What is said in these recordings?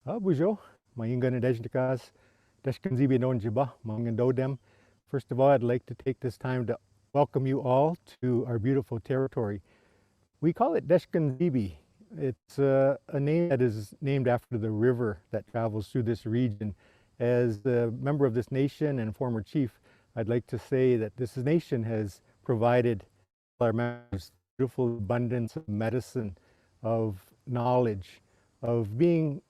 Bujo, Mayingan Deshkas, Deshkan Ziibiing non Jiba, Mangandodem. First of all, I'd like to take this time to welcome you all to our beautiful territory. We call it Deshkan Ziibiing. It's a name that is named after the river that travels through this region. As a member of this nation and former chief, I'd like to say that this nation has provided our members beautiful abundance of medicine, of knowledge, of being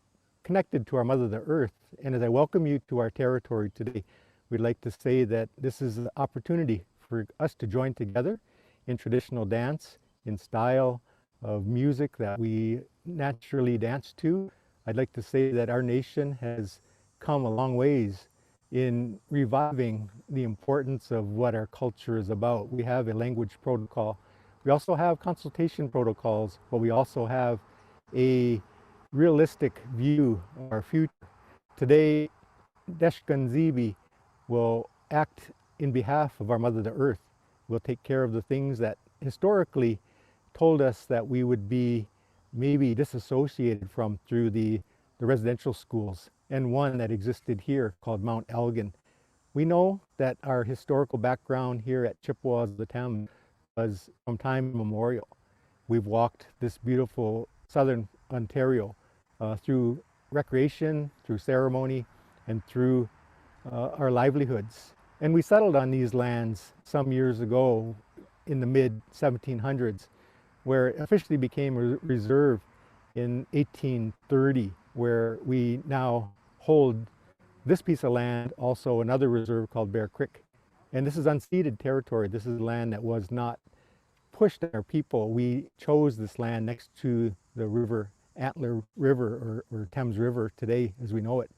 connected to our mother, the earth. And as I welcome you to our territory today, we'd like to say that this is an opportunity for us to join together in traditional dance, in style of music that we naturally dance to. I'd like to say that our nation has come a long ways in reviving the importance of what our culture is about. We have a language protocol. We also have consultation protocols, but we also have a realistic view of our future. Today, Deshkan Ziibiing will act in behalf of our mother, the earth. We'll take care of the things that historically told us that we would be maybe disassociated from through the residential schools, and one that existed here called Mount Elgin. We know that our historical background here at Chippewas of the Thames was from time immemorial. We've walked this beautiful southern Ontario through recreation, through ceremony, and through our livelihoods. And we settled on these lands some years ago in the mid 1700s, where it officially became a reserve in 1830, where we now hold this piece of land, also another reserve called Bear Creek. And this is unceded territory. This is land that was not pushed on our people. We chose this land next to the river, Antler River, or Thames River today as we know it.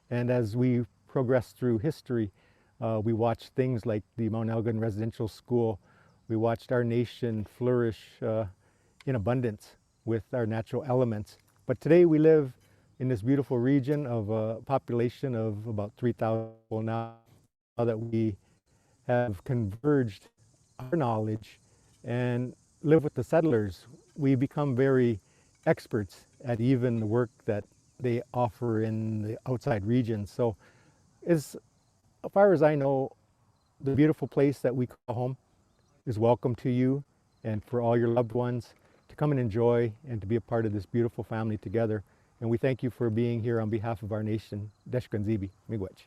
And as we progress through history, we watched things like the Mount Elgin Residential School. We watched our nation flourish in abundance with our natural elements. But today we live in this beautiful region of a population of about 3,000 people now that we have converged our knowledge and live with the settlers. We become very experts at even the work that they offer in the outside regions. So as far as I know, the beautiful place that we call home is welcome to you and for all your loved ones to come and enjoy and to be a part of this beautiful family together. And we thank you for being here on behalf of our nation. Deshkan Ziibiing, miigwech.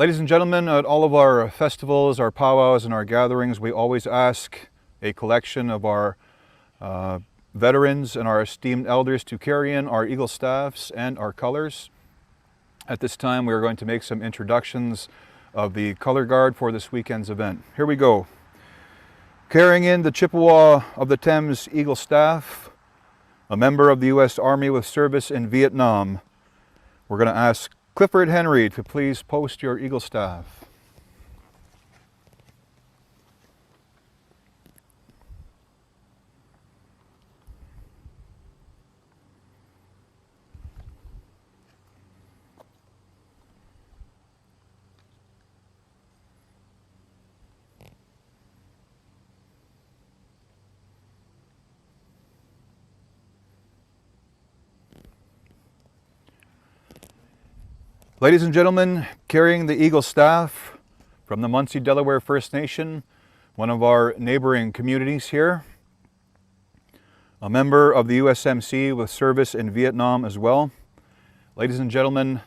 Ladies and gentlemen, at all of our festivals, our powwows, and our gatherings, we always ask a collection of our veterans and our esteemed elders to carry in our eagle staffs and our colors. At this time, we are going to make some introductions of the color guard for this weekend's event. Here we go. Carrying in the Chippewa of the Thames Eagle Staff, a member of the U.S. Army with service in Vietnam, we're going to ask Clifford Henry to please post your eagle staff. Ladies and gentlemen, carrying the eagle staff from the Munsee Delaware First Nation, one of our neighboring communities here, a member of the USMC with service in Vietnam as well. Ladies and gentlemen,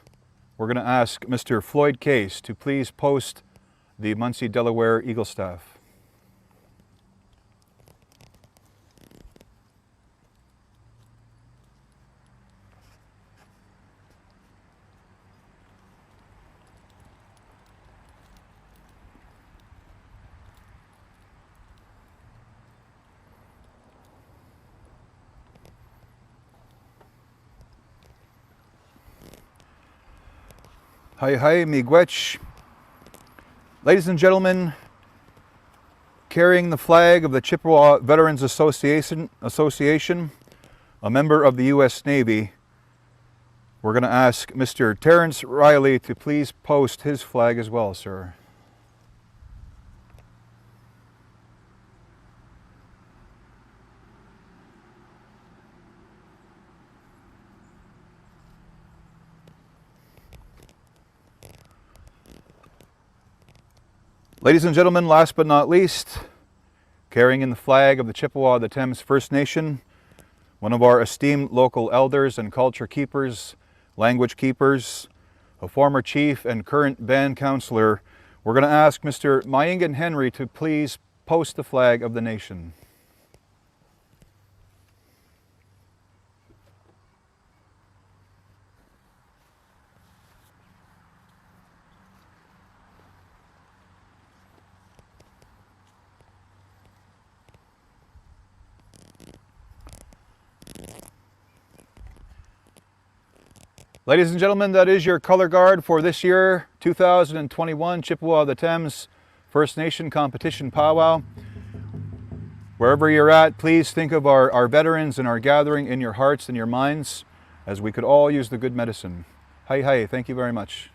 we're going to ask Mr. Floyd Case to please post the Munsee Delaware eagle staff. Hi, hi, miigwech. Ladies and gentlemen, carrying the flag of the Chippewa Veterans Association, a member of the U.S. Navy, we're going to ask Mr. Terrence Riley to please post his flag as well, sir. Ladies and gentlemen, last but not least, carrying in the flag of the Chippewa of the Thames First Nation, one of our esteemed local elders and culture keepers, language keepers, a former chief and current band counselor, we're going to ask Mr. Myingan Henry to please post the flag of the nation. Ladies and gentlemen, that is your color guard for this year, 2021 Chippewa of the Thames First Nation Competition Powwow. Wherever you're at, please think of our veterans and our gathering in your hearts and your minds, as we could all use the good medicine. Hi, hi, thank you very much.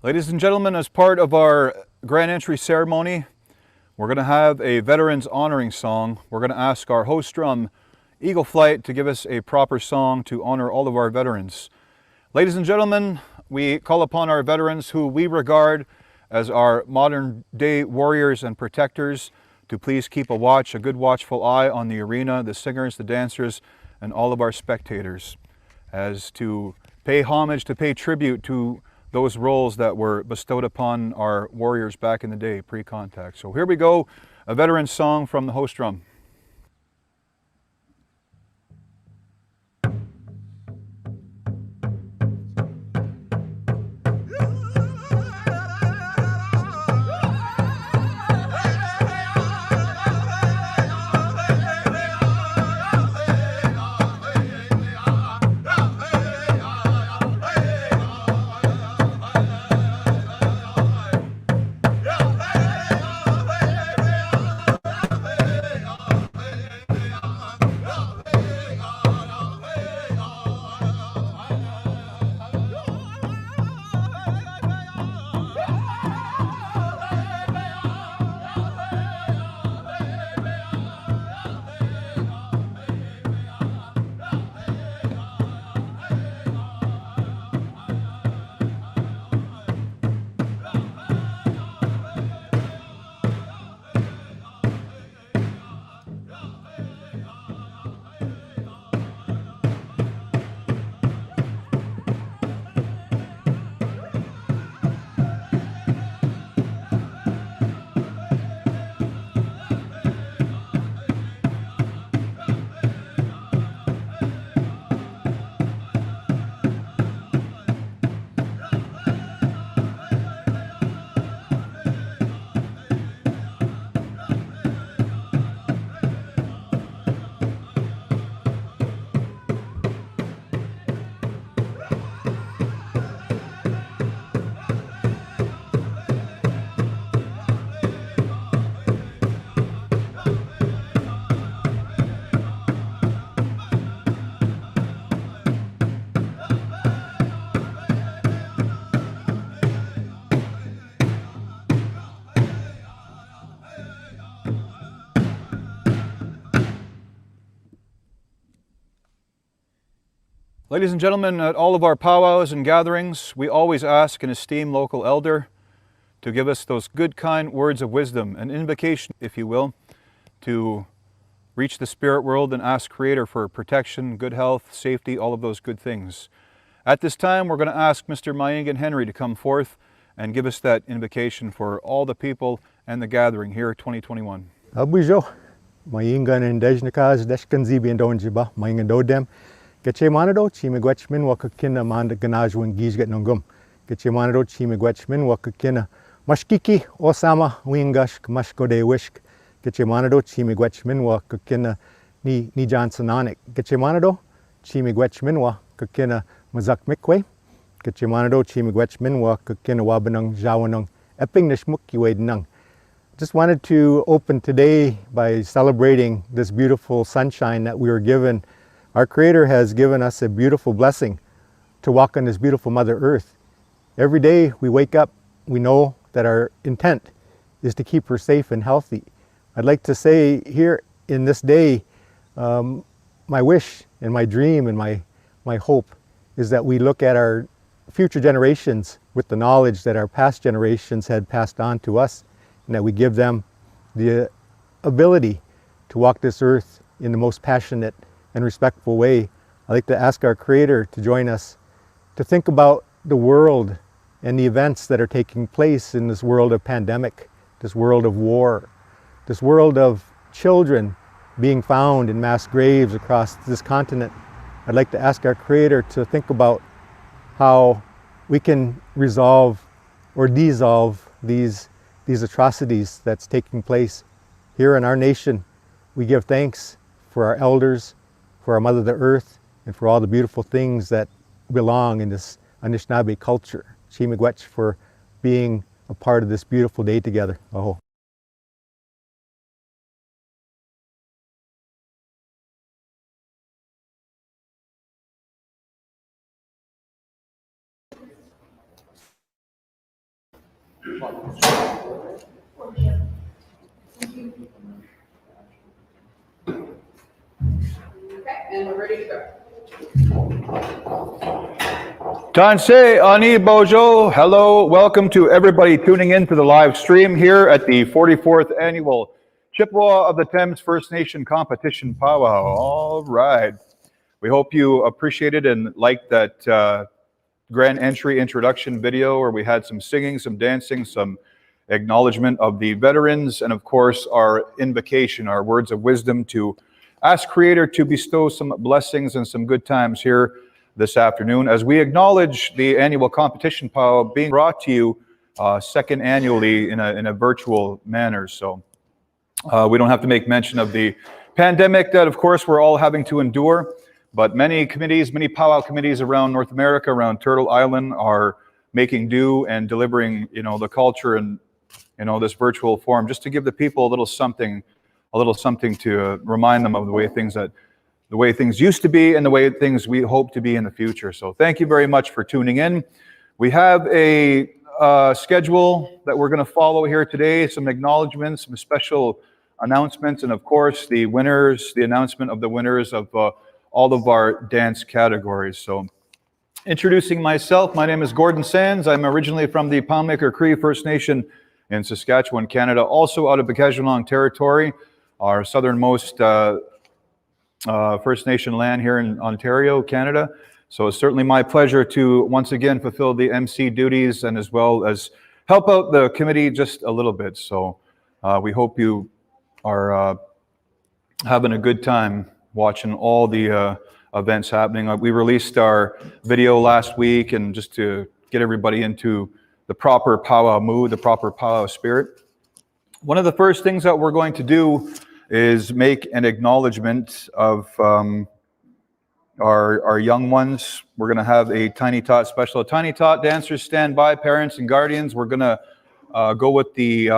Ladies and gentlemen, as part of our grand entry ceremony, we're going to have a veterans honoring song. We're going to ask our host drum, Eagle Flight, to give us a proper song to honor all of our veterans. Ladies and gentlemen, we call upon our veterans who we regard as our modern day warriors and protectors to please keep a good watchful eye on the arena, the singers, the dancers, and all of our spectators, as to pay homage, to pay tribute to those roles that were bestowed upon our warriors back in the day, pre-contact. So here we go, a veteran song from the host drum. Ladies and gentlemen, at all of our powwows and gatherings, we always ask and esteem local elder to give us those good, kind words of wisdom, an invocation, if you will, to reach the spirit world and ask Creator for protection, good health, safety, all of those good things. At this time, we're going to ask Mr. Maingin Henry to come forth and give us that invocation for all the people and the gathering here 2021. Abujo, Maingin and Deshkan Ziibiing don jiba, Maingin do dem. Getche manado, chimigwachmin wakakina manda ganajwin gizget nongum. Getche manado, chimigwachmin wakakina mashkiki osama wingash mashkode wishk. Getche manado, chimigwachmin wakakina ni Johnsononic. Getche manado, chimigwachmin wakakina mazak mikwe. Getche manado, chimigwachmin wakakina wabanang jawanang epping nishmuki nang. Just wanted to open today by celebrating this beautiful sunshine that we were given. Our Creator has given us a beautiful blessing to walk on this beautiful Mother Earth. Every day we wake up, we know that our intent is to keep her safe and healthy. I'd like to say here in this day, my wish and my dream and my hope is that we look at our future generations with the knowledge that our past generations had passed on to us, and that we give them the ability to walk this earth in the most passionate and respectful way. I'd like to ask our Creator to join us to think about the world and the events that are taking place in this world of pandemic, this world of war, this world of children being found in mass graves across this continent. I'd like to ask our Creator to think about how we can resolve or dissolve these atrocities that's taking place here in our nation. We give thanks for our elders, for our Mother the Earth, and for all the beautiful things that belong in this Anishinaabe culture. Chimigwech for being a part of this beautiful day together. Aho. And we're ready to go. Tansei Ani Bojo, hello, welcome to everybody tuning in to the live stream here at the 44th Annual Chippewa of the Thames First Nation Competition Powwow. All right. We hope you appreciated and liked that grand entry introduction video where we had some singing, some dancing, some acknowledgement of the veterans, and of course our invocation, our words of wisdom to ask Creator to bestow some blessings and some good times here this afternoon as we acknowledge the annual competition powwow being brought to you second annually in a virtual manner. So we don't have to make mention of the pandemic that of course we're all having to endure, but many committees, many powwow committees around North America, around Turtle Island are making do and delivering, the culture and, this virtual form just to give the people a little something to remind them of the way things used to be and the way things we hope to be in the future. So thank you very much for tuning in. We have a schedule that we're going to follow here today, some acknowledgments, some special announcements, and of course the winners, the announcement of the winners of all of our dance categories. So introducing myself, my name is Gordon Sands. I'm originally from the Poundmaker Cree First Nation in Saskatchewan, Canada, also out of Bikajulong territory, our southernmost First Nation land here in Ontario, Canada. So it's certainly my pleasure to once again fulfill the MC duties and as well as help out the committee just a little bit. So we hope you are having a good time watching all the events happening. We released our video last week, and just to get everybody into the proper powwow mood, the proper powwow spirit. One of the first things that we're going to do is make an acknowledgement of our young ones. We're going to have a Tiny Tot special. Tiny Tot dancers stand by, parents and guardians. We're going to go with the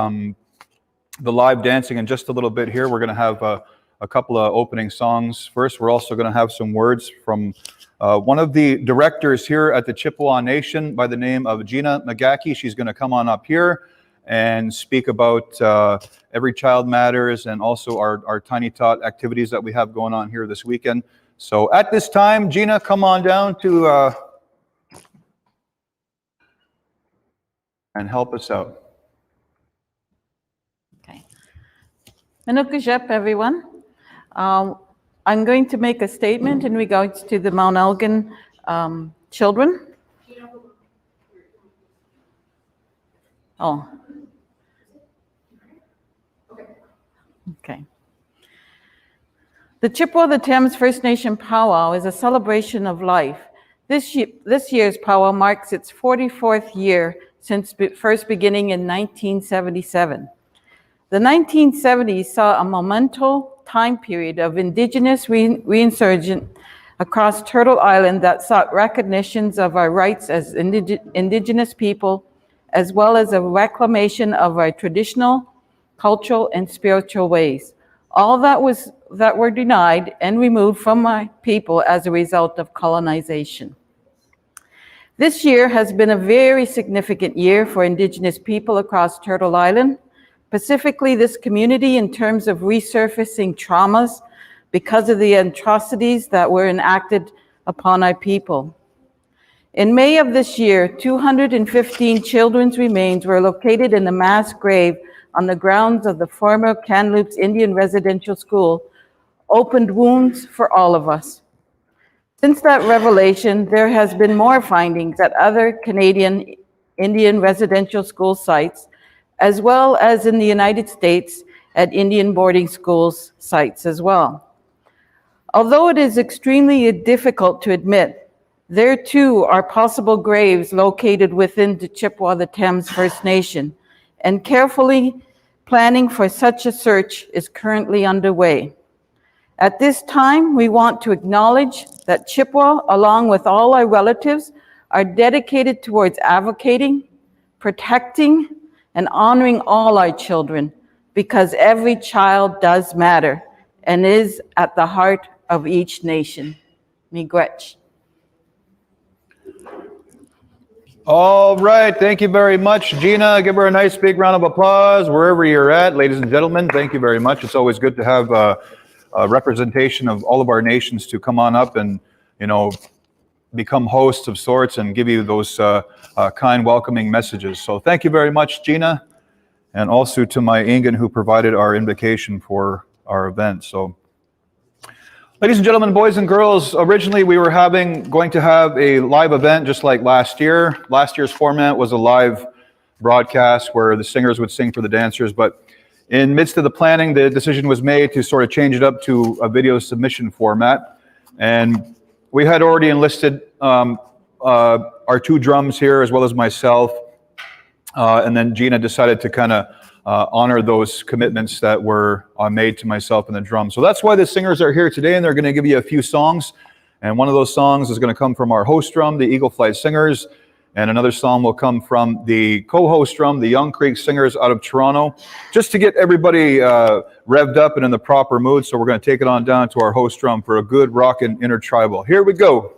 live dancing in just a little bit here. We're going to have a couple of opening songs first. We're also going to have some words from one of the directors here at the Chippewa Nation by the name of Gina McGackie. She's going to come on up here and speak about Every Child Matters and also our Tiny Tot activities that we have going on here this weekend. So at this time, Gina, come on down to and help us out. Okay. Minukujep, everyone. I'm going to make a statement in regards to the Mount Elgin children. Oh. Okay. The Chippewa, the Thames First Nation Powwow is a celebration of life. This year's powwow marks its 44th year since first beginning in 1977. The 1970s saw a monumental time period of Indigenous reinsurgence across Turtle Island that sought recognitions of our rights as Indigenous people, as well as a reclamation of our traditional, cultural, and spiritual ways. All that were denied and removed from my people as a result of colonization. This year has been a very significant year for Indigenous people across Turtle Island, specifically this community in terms of resurfacing traumas because of the atrocities that were enacted upon our people. In May of this year, 215 children's remains were located in a mass grave on the grounds of the former Kamloops Indian Residential School, opened wounds for all of us. Since that revelation, there has been more findings at other Canadian Indian residential school sites, as well as in the United States at Indian boarding schools sites as well. Although it is extremely difficult to admit, there too are possible graves located within the Chippewa, the Thames First Nation, and carefully planning for such a search is currently underway. At this time, we want to acknowledge that Chippewa, along with all our relatives, are dedicated towards advocating, protecting, and honoring all our children, because every child does matter and is at the heart of each nation. Miigwech. All right, thank you very much, Gina. Give her a nice big round of applause wherever you're at. Ladies and gentlemen, thank you very much. It's always good to have a representation of all of our nations to come on up and, become hosts of sorts and give you those kind, welcoming messages. So thank you very much, Gina, and also to my Ingan who provided our invocation for our event. So, ladies and gentlemen, boys and girls, originally we were going to have a live event just like last year. Last year's format was a live broadcast where the singers would sing for the dancers, but in midst of the planning, the decision was made to sort of change it up to a video submission format. And we had already enlisted our two drums here as well as myself. And then Gina decided to kind of honor those commitments that were made to myself and the drums. So that's why the singers are here today, and they're going to give you a few songs. And one of those songs is going to come from our host drum, the Eagle Flight Singers. And another song will come from the co-host drum, the Young Creek Singers out of Toronto, just to get everybody revved up and in the proper mood. So we're going to take it on down to our host drum for a good rockin' intertribal. Here we go.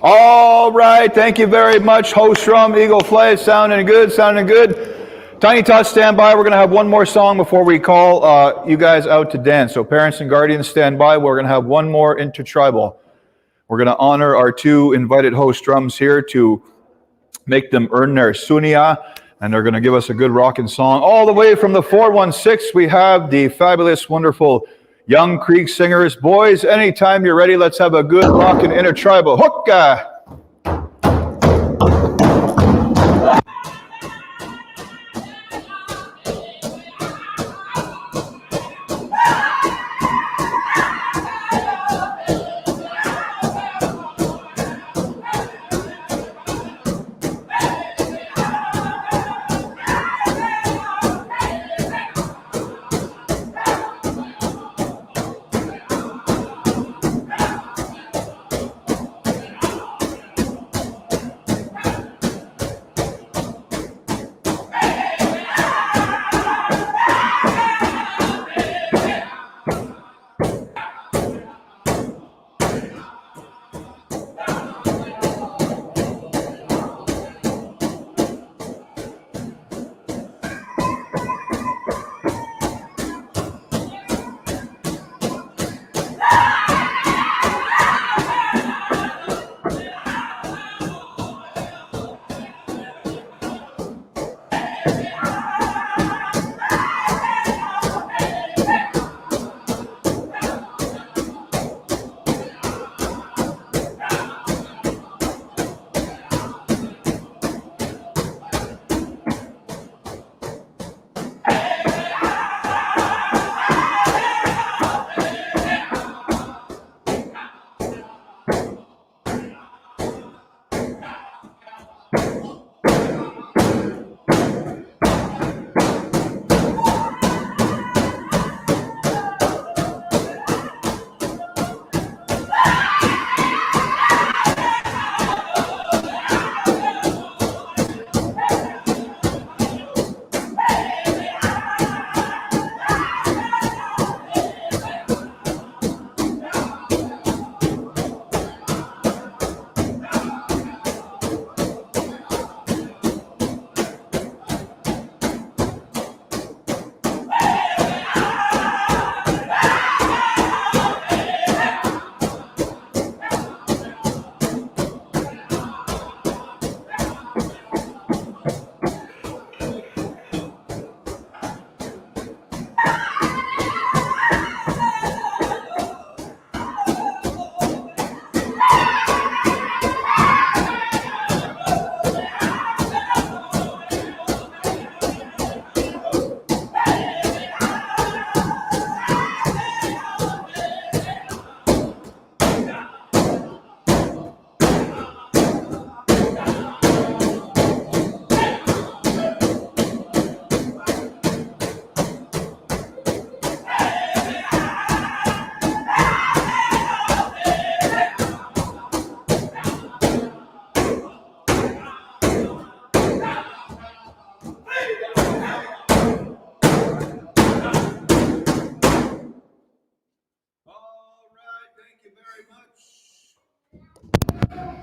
All right, thank you very much, host drum, Eagle Flight, sounding good, sounding good. Tiny Tots, stand by. We're going to have one more song before we call you guys out to dance. So parents and guardians, stand by. We're going to have one more intertribal. We're going to honor our two invited host drums here to make them earn their sunia, and they're going to give us a good rockin' song. All the way from the 416, we have the fabulous, wonderful Young Creek Singers. Boys, anytime you're ready, let's have a good rockin' intertribal. Hookah!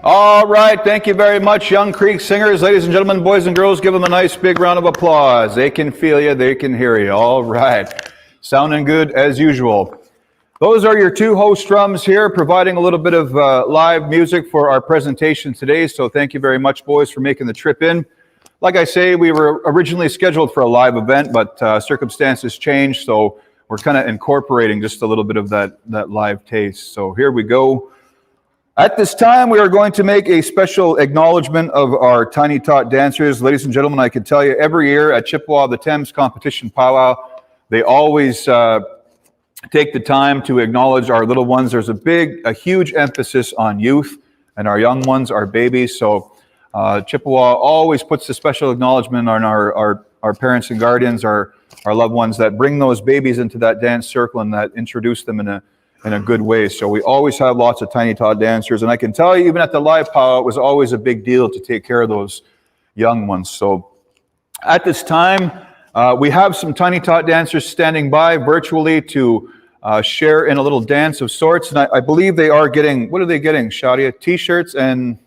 All right, thank you very much, Young Creek Singers. Ladies and gentlemen, boys and girls, give them a nice big round of applause. They can feel you, they can hear you. All right, sounding good as usual. Those are your two host drums here, providing a little bit of live music for our presentation today. So thank you very much, boys, for making the trip in. Like I say, we were originally scheduled for a live event, but circumstances changed, so we're kind of incorporating just a little bit of that live taste. So here we go. At this time, we are going to make a special acknowledgement of our Tiny Tot dancers. Ladies and gentlemen, I can tell you every year at Chippewa, the Thames Competition Powwow, they always take the time to acknowledge our little ones. There's a huge emphasis on youth, and our young ones are babies. So Chippewa always puts a special acknowledgement on our parents and guardians, our loved ones that bring those babies into that dance circle and that introduce them in a good way. So we always have lots of Tiny Tot dancers. And I can tell you, even at the live powwow, it was always a big deal to take care of those young ones. So at this time, we have some Tiny Tot dancers standing by virtually to share in a little dance of sorts. And I believe they are getting, what are they getting, Shadia? T-shirts and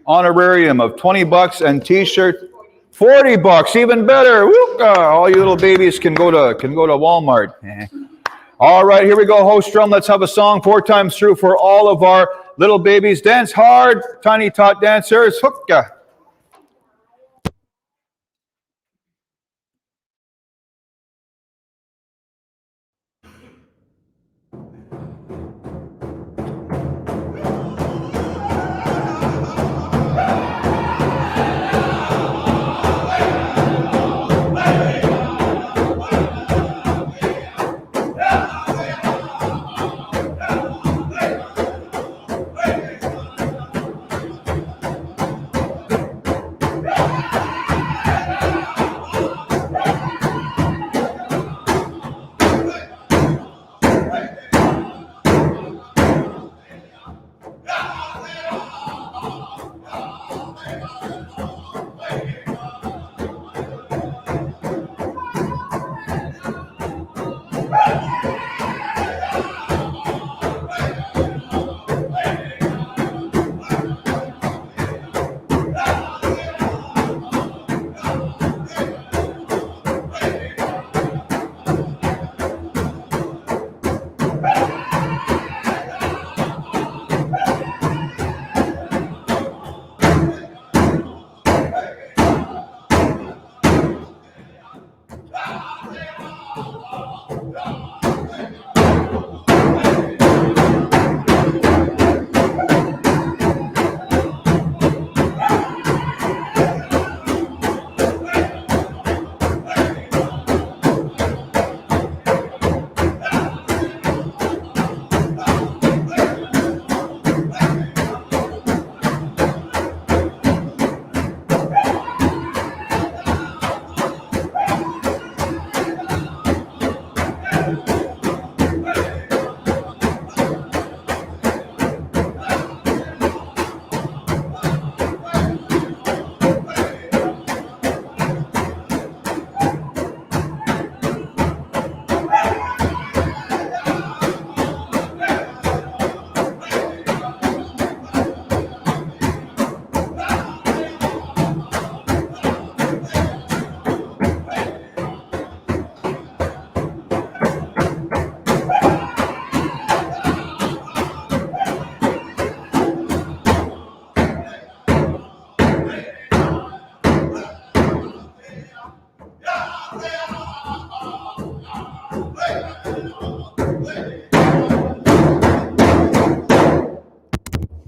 honorarium of $20 and T-shirt $40, even better. Woo! All you little babies can go to Walmart. All right, here we go, host drum. Let's have a song 4 times through for all of our little babies. Dance hard, tiny tot dancers. Hookah.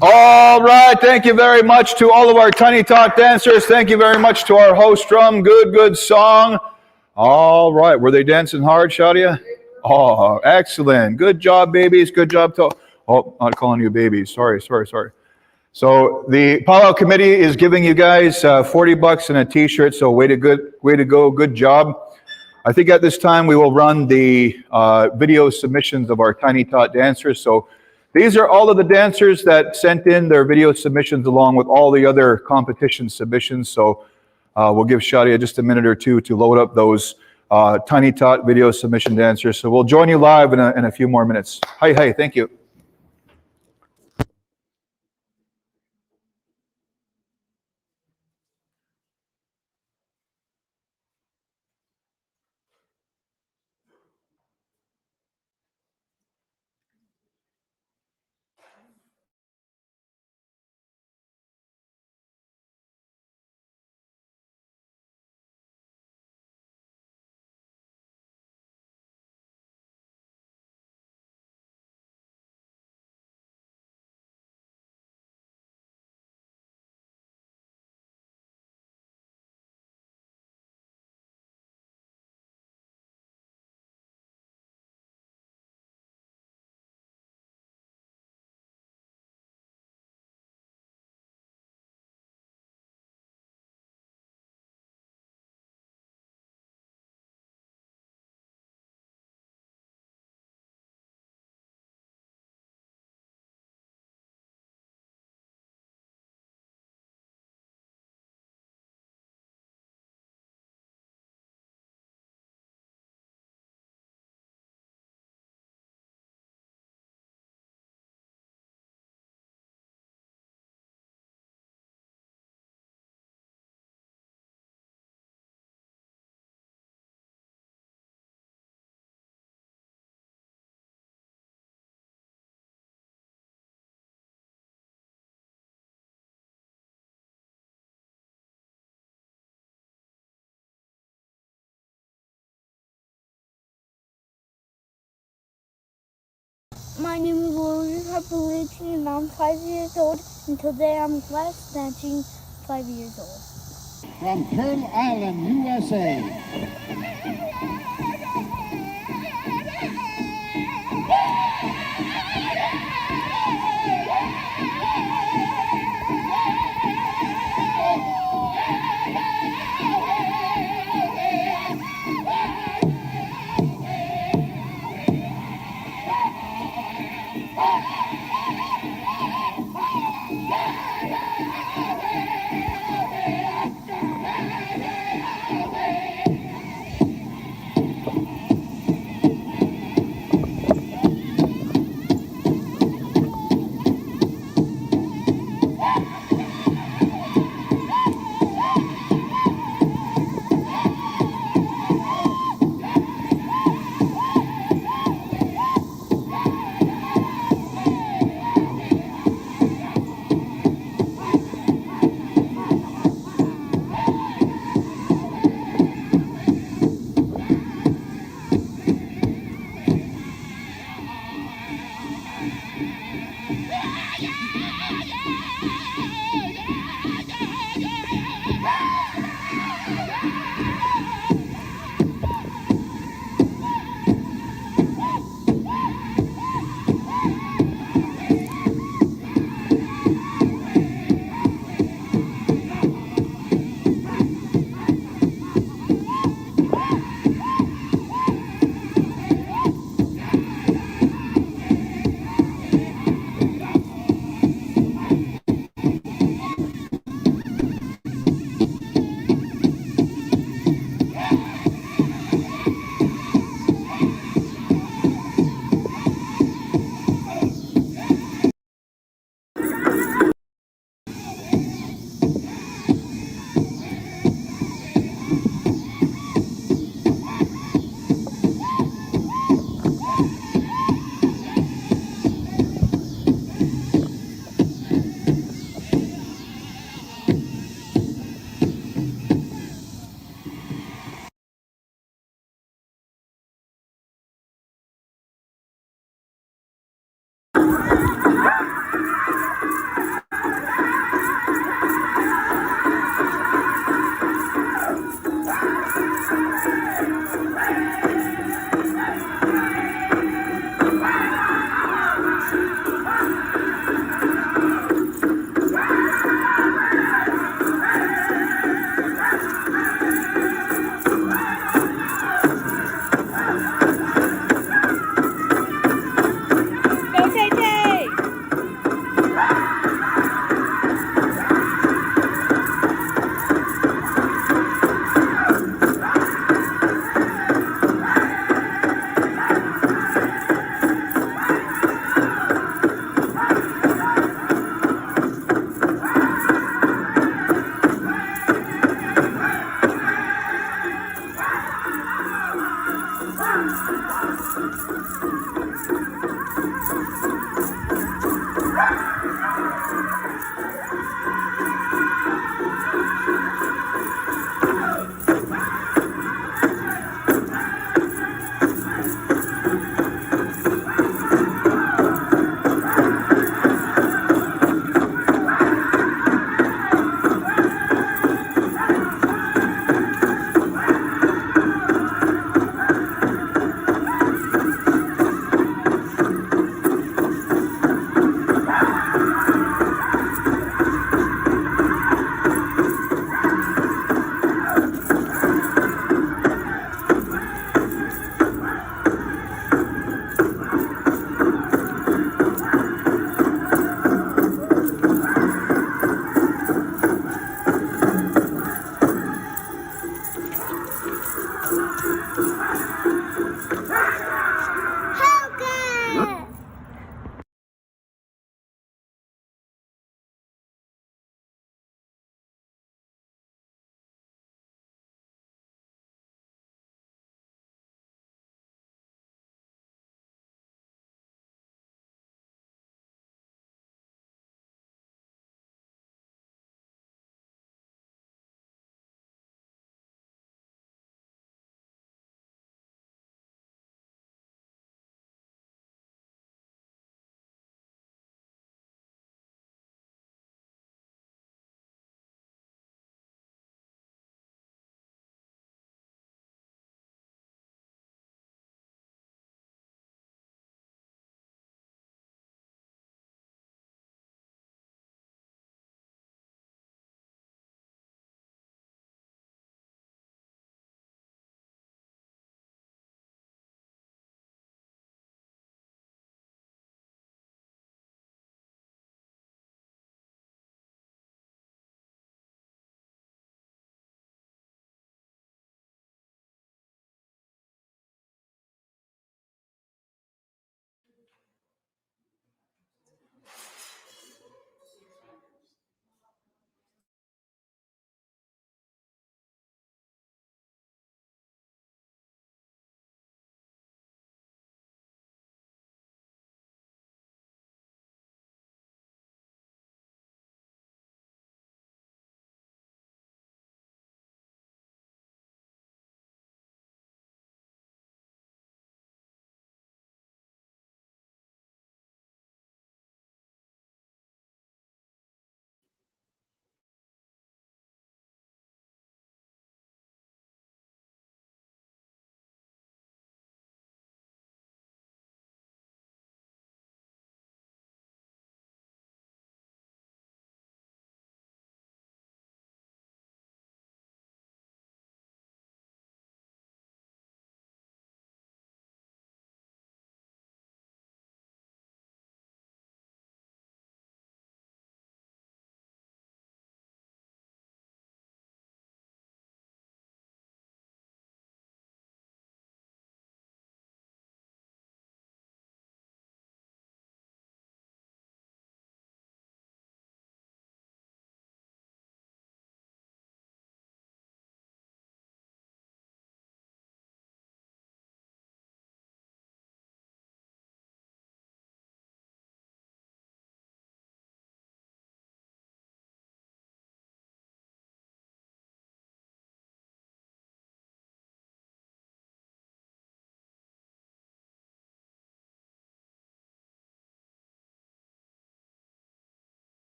All right, thank you very much to all of our Tiny Tot dancers. Thank you very much to our host drum. Good song. All right, were they dancing hard, Shadia? Oh, excellent. Good job, babies. Good job. Oh, not calling you babies. Sorry. So the powwow committee is giving you guys $40 and a T-shirt. So way to go. Good job. I think at this time we will run the video submissions of our Tiny Tot dancers. So these are all of the dancers that sent in their video submissions along with all the other competition submissions. So we'll give Shadia just a minute or two to load up those Tiny Tot video submission dancers. So we'll join you live in a few more minutes. Hi, thank you. Appalachian and I'm 5 years old, and today I'm glass dancing 5 years old. From Pearl Island, USA.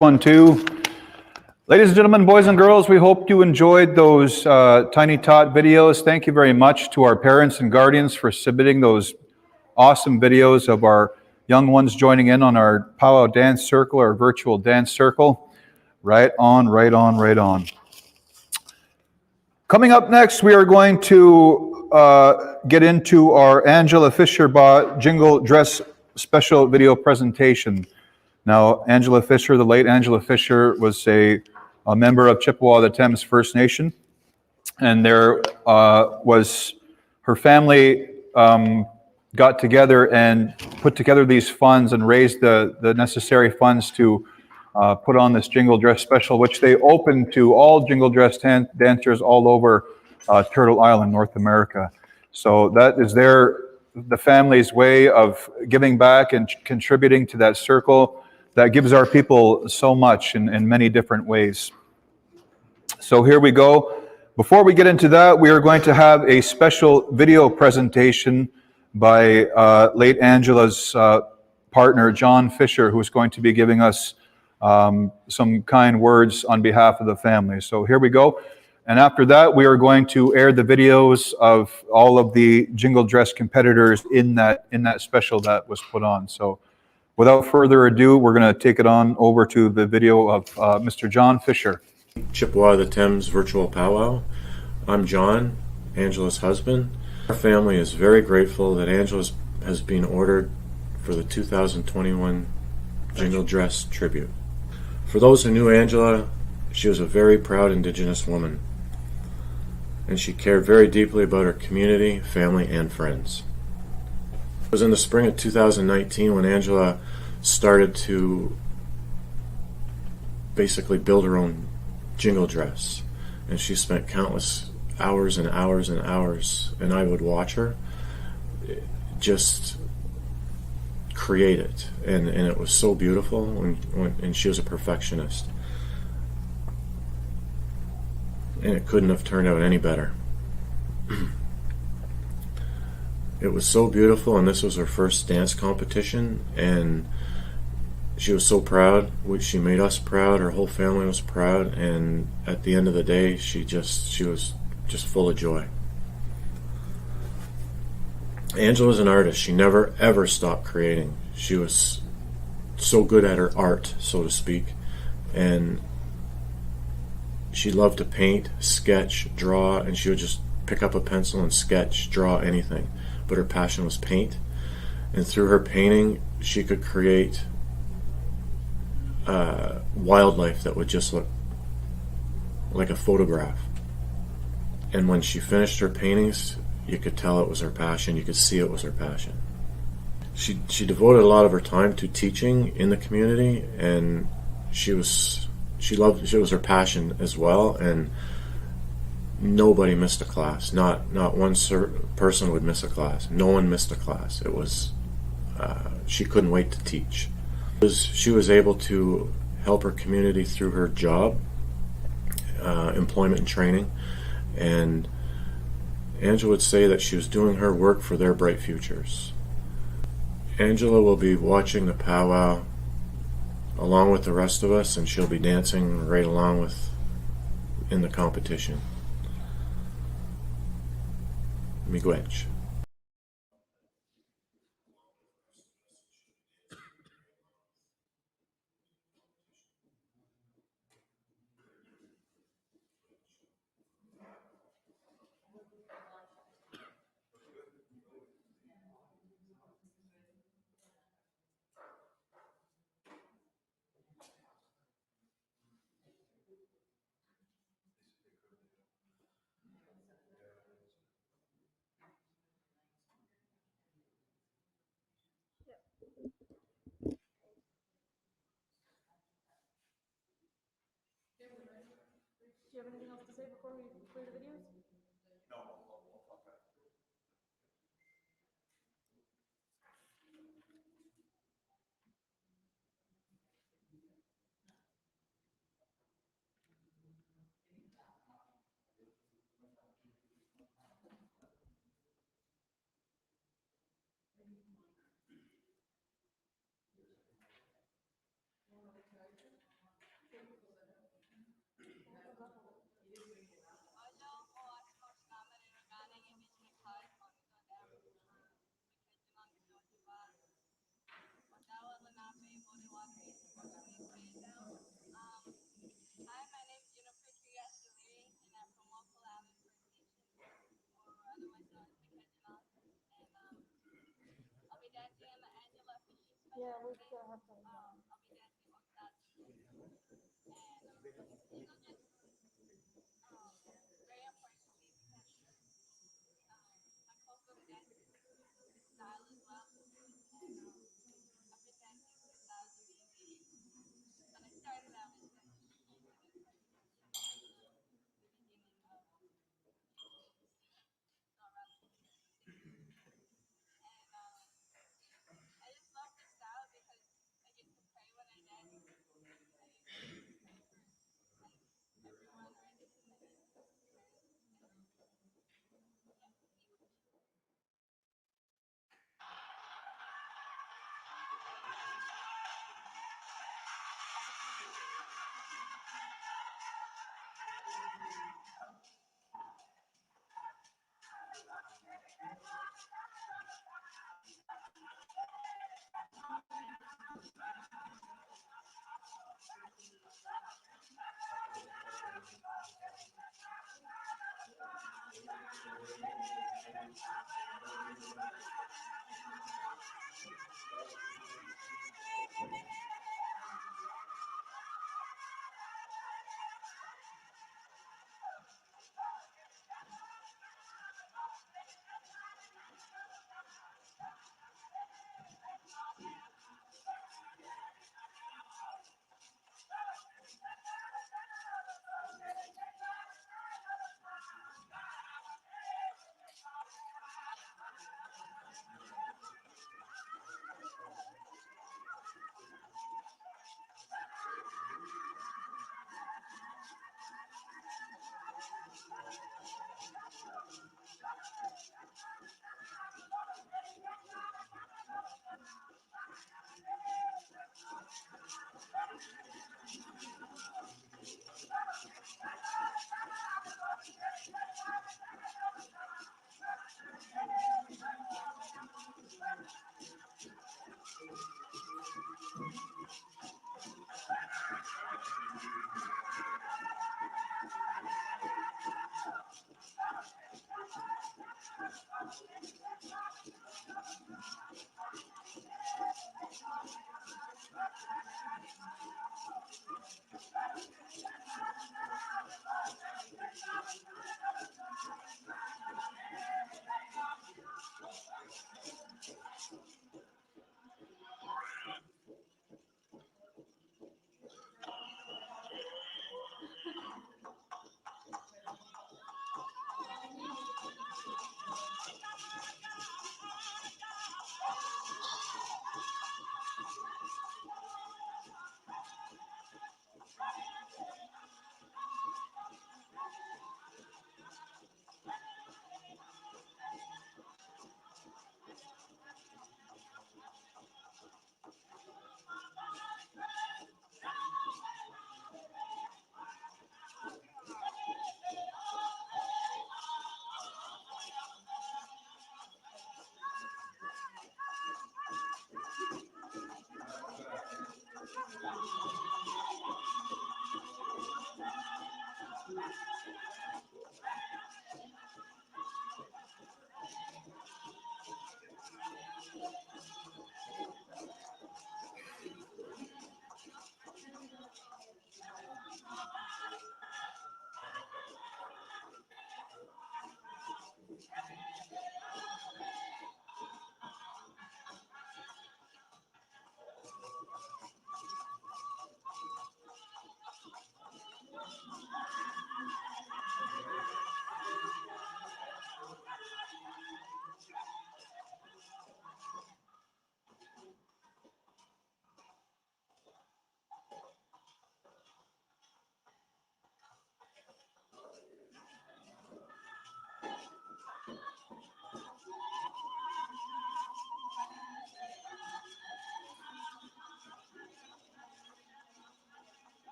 One, two. Ladies and gentlemen, boys and girls, we hope you enjoyed those Tiny Tot videos. Thank you very much to our parents and guardians for submitting those awesome videos of our young ones joining in on our powwow dance circle, our virtual dance circle. Right on, right on, right on. Coming up next, we are going to get into our Angela Fisher Jingle Dress special video presentation. Now, Angela Fisher, the late Angela Fisher, was a member of Chippewa, the Thames First Nation, and there was her family got together and put together these funds and raised the necessary funds to put on this jingle dress special, which they opened to all jingle dress dancers all over Turtle Island, North America. So that is the family's way of giving back and contributing to that circle that gives our people so much in many different ways. So here we go. Before we get into that, we are going to have a special video presentation by late Angela's partner, John Fisher, who's going to be giving us some kind words on behalf of the family. So here we go. And after that, we are going to air the videos of all of the jingle dress competitors in that special that was put on. So without further ado, we're going to take it on over to the video of Mr. John Fisher. Chippewa the Thames virtual powwow. I'm John, Angela's husband. Our family is very grateful that Angela has been ordered for the 2021 Jingle Dress Tribute. For those who knew Angela, she was a very proud Indigenous woman, and she cared very deeply about her community, family, and friends. It was in the spring of 2019 when Angela started to basically build her own jingle dress, and she spent countless hours and hours and hours, and I would watch her just create it, and it was so beautiful, and she was a perfectionist, and it couldn't have turned out any better. It was so beautiful, and this was her first dance competition, and she was so proud, which she made us proud, her whole family was proud, and at the end of the day, she was just full of joy. Angela was an artist. She never ever stopped creating. She was so good at her art, so to speak, and she loved to paint, sketch, draw, and she would just pick up a pencil and sketch, draw, anything. But her passion was paint, and through her painting, she could create wildlife that would just look like a photograph. And when she finished her paintings, you could tell it was her passion. You could see it was her passion. She devoted a lot of her time to teaching in the community, and it was her passion as well. And nobody missed a class. Not one person would miss a class. No one missed a class. It was she couldn't wait to teach. She was able to help her community through her job, employment and training, and Angela would say that she was doing her work for their bright futures. Angela will be watching the powwow along with the rest of us, and she'll be dancing right along in the competition. Miigwech.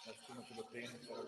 That's too much of a pain, etc.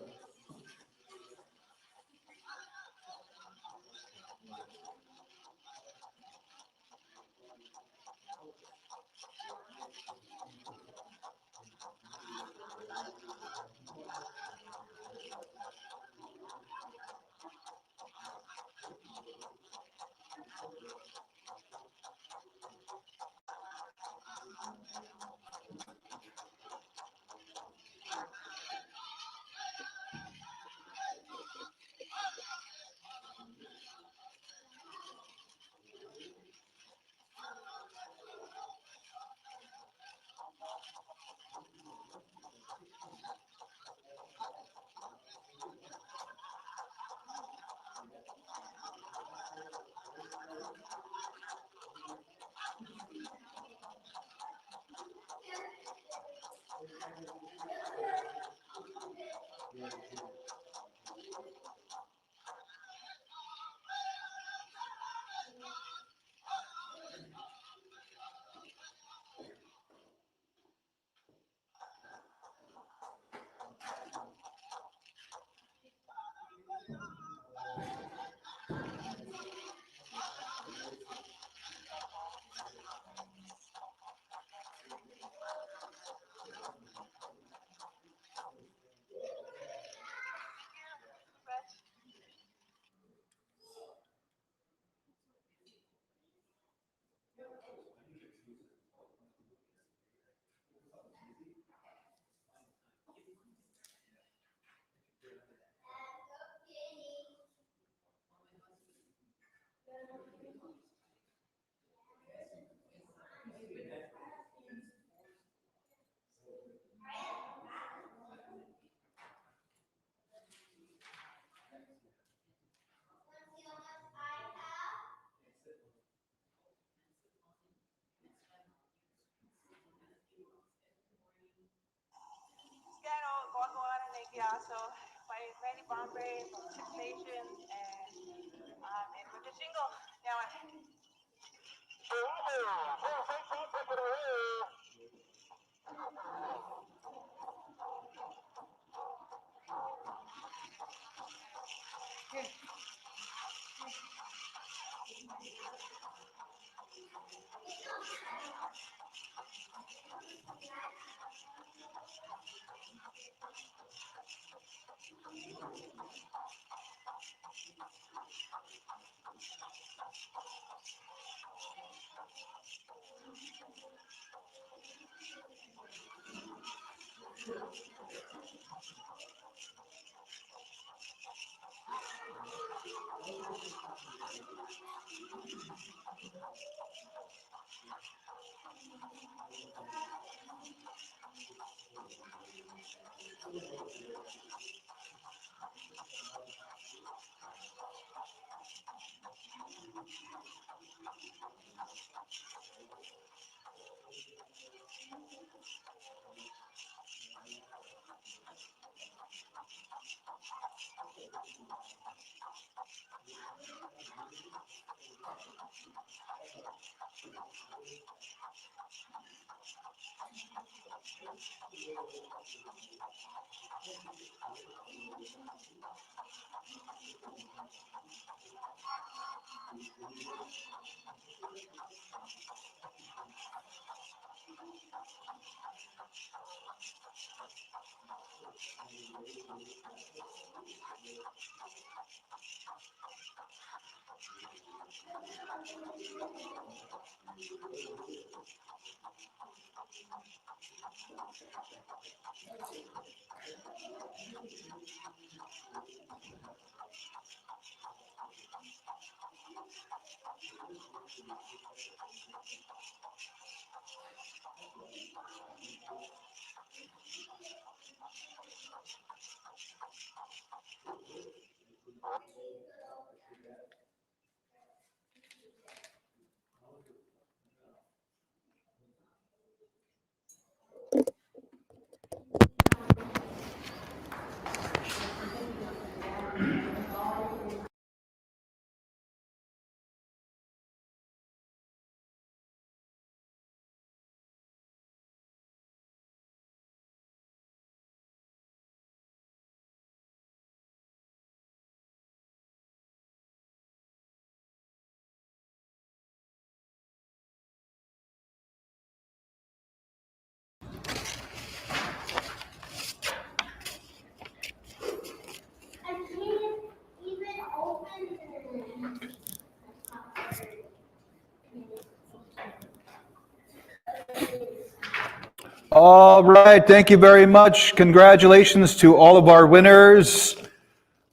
All right, thank you very much. Congratulations to all of our winners.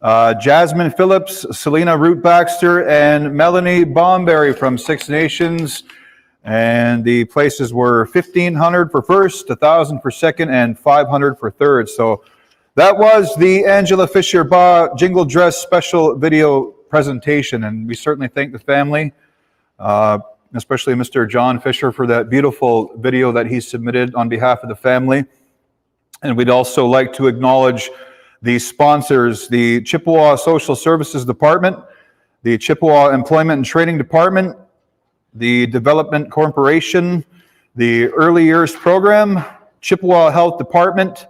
Jasmine Phillips, Selena Root Baxter, and Melanie Bomberry from Six Nations. And the places were $1,500 for first, $1,000 for second, and $500 for third. So that was the Angela Fisher Ba Jingle Dress special video presentation, and we certainly thank the family, especially Mr. John Fisher, for that beautiful video that he submitted on behalf of the family. And we'd also like to acknowledge the sponsors, the Chippewa Social Services Department, the Chippewa Employment and Training Department, the Development Corporation, the Early Years Program, Chippewa Health Department,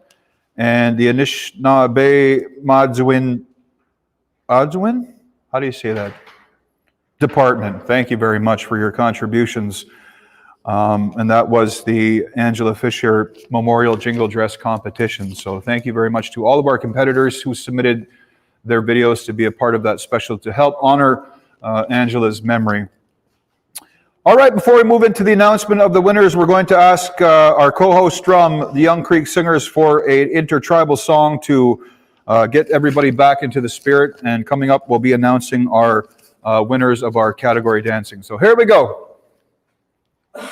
and the Anishinaabe Madzwin, how do you say that? Department. Thank you very much for your contributions. And that was the Angela Fisher Memorial Jingle Dress Competition. So thank you very much to all of our competitors who submitted their videos to be a part of that special to help honor Angela's memory. All right, before we move into the announcement of the winners, we're going to ask our co-host from the Young Creek Singers for an intertribal song to get everybody back into the spirit. And coming up, we'll be announcing our winners of our category dancing. So here we go. Hey!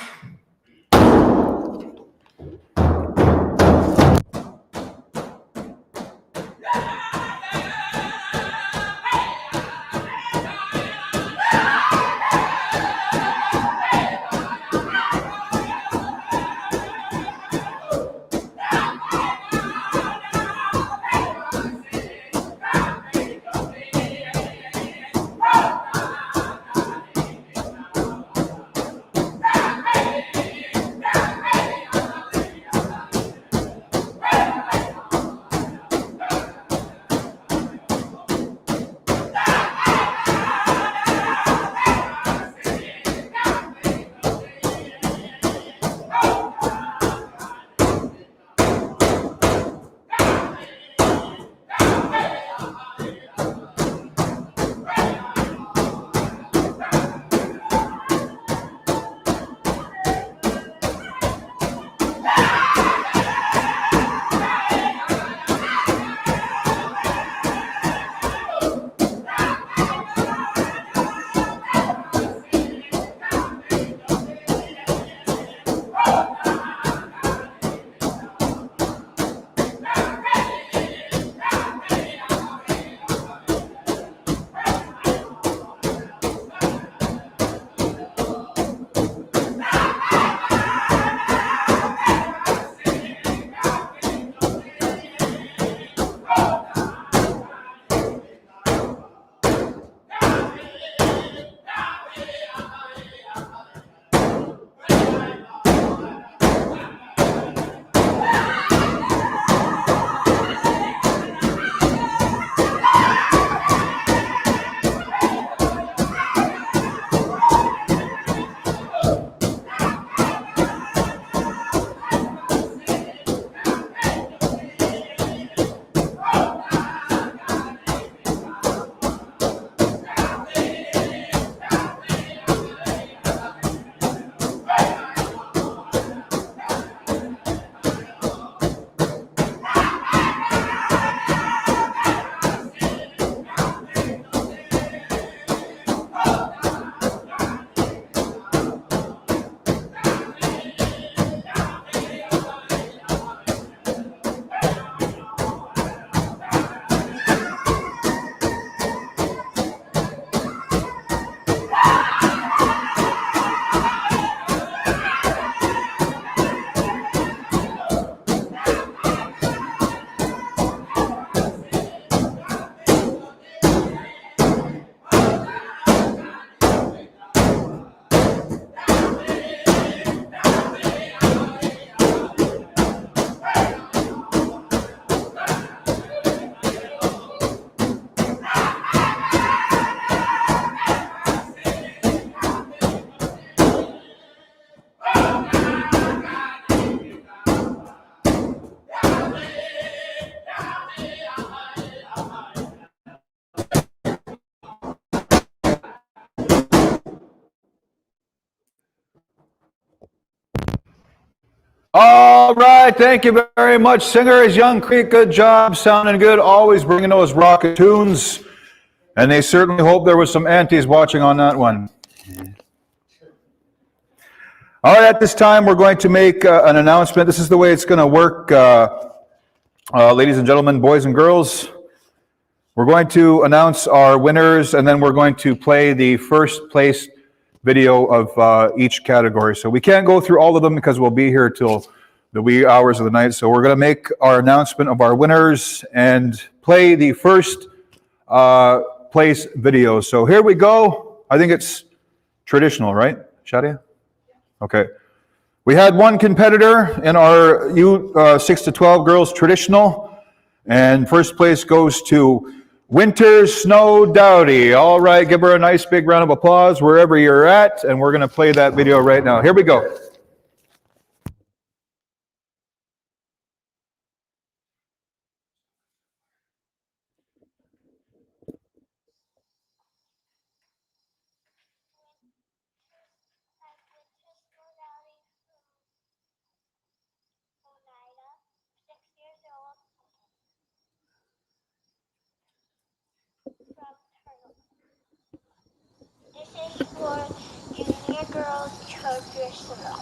right, thank you very much, singers. Young Creek, good job, sounding good, always bringing those rocket tunes. And they certainly hope there was some aunties watching on that one. All right, at this time, we're going to make an announcement. This is the way it's going to work, ladies and gentlemen, boys and girls. We're going to announce our winners, and then we're going to play the first place video of each category. So we can't go through all of them because we'll be here till the wee hours of the night. So we're going to make our announcement of our winners and play the first place video. So here we go. I think it's traditional, right, Shadia? Okay. We had one competitor in our U6 to 12 girls traditional, and first place goes to Winter Snow Dowdy. All right, give her a nice big round of applause wherever you're at, and we're going to play that video right now. Here we go. This is for junior girls traditional.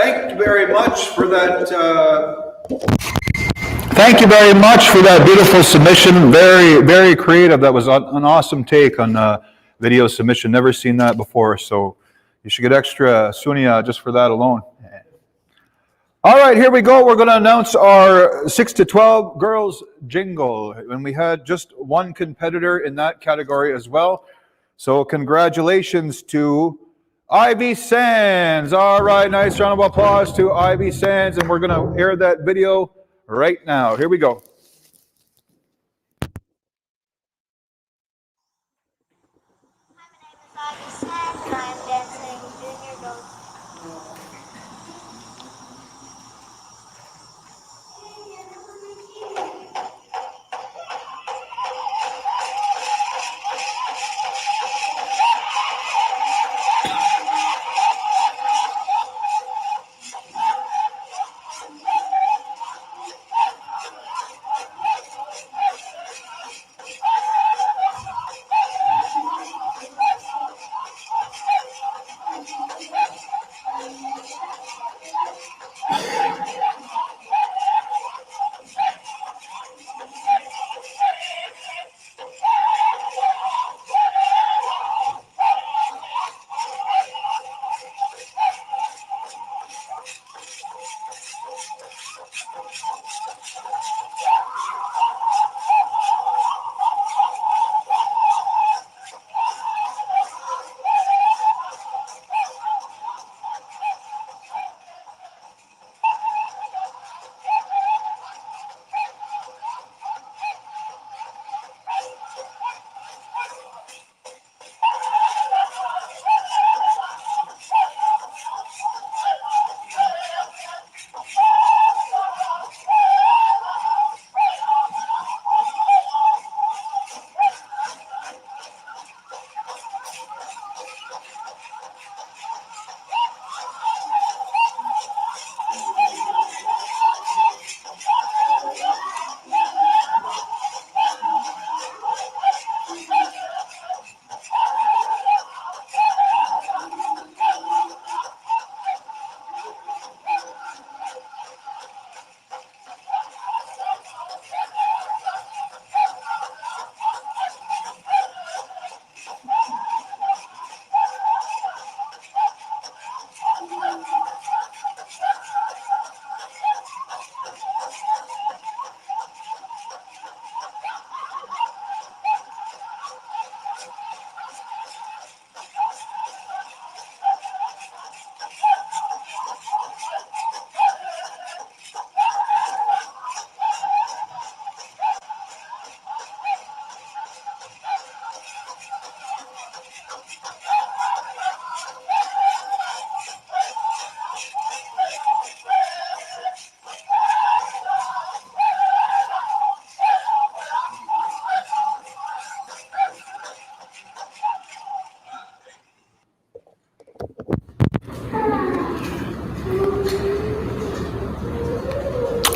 Thank you very much for that. Thank you very much for that beautiful submission. Very, very creative. That was an awesome take on video submission. Never seen that before, so you should get extra sunya just for that alone. All right, here we go. We're going to announce our 6 to 12 girls jingle. And we had just one competitor in that category as well. So congratulations to Ivy Sands. All right, nice round of applause to Ivy Sands. And we're going to air that video right now. Here we go. Hi, my name is Ivy Sands, and I am dancing Junior Gold.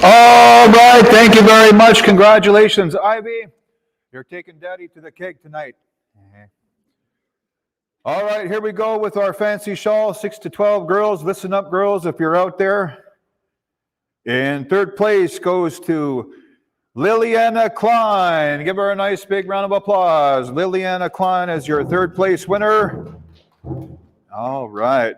All right, thank you very much. Congratulations, Ivy. You're taking Daddy to the keg tonight. All right, here we go with our fancy shawl, 6 to 12 girls. Listen up, girls, if you're out there. In third place goes to Liliana Klein. Give her a nice big round of applause. Liliana Klein is your third place winner. All right.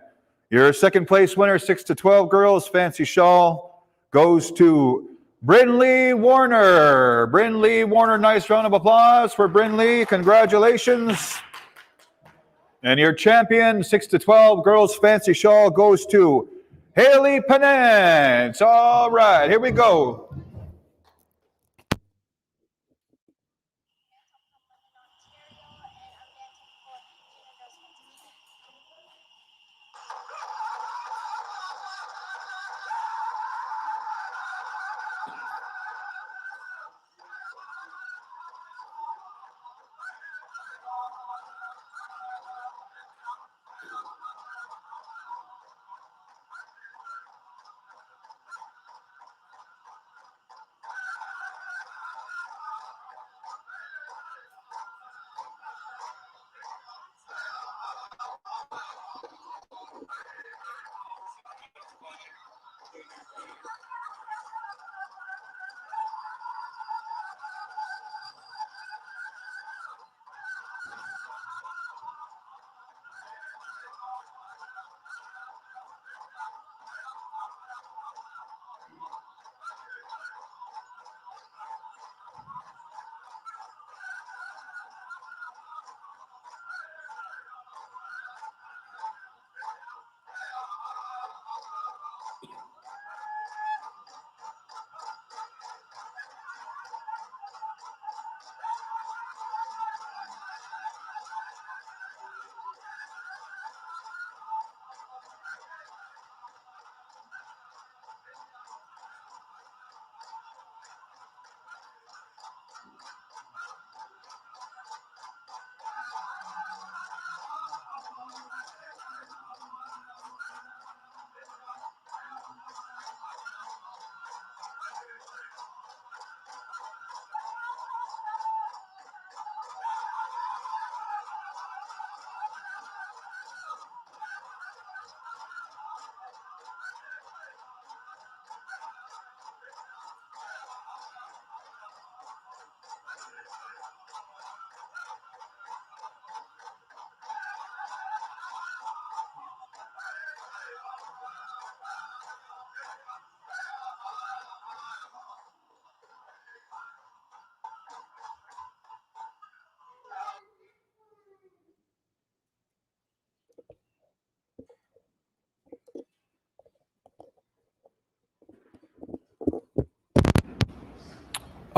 Your second place winner, 6 to 12 girls, fancy shawl, goes to Brinley Warner. Brinley Warner, nice round of applause for Brinley. Congratulations. And your champion, 6 to 12 girls, fancy shawl, goes to Haley Penance. All right, here we go.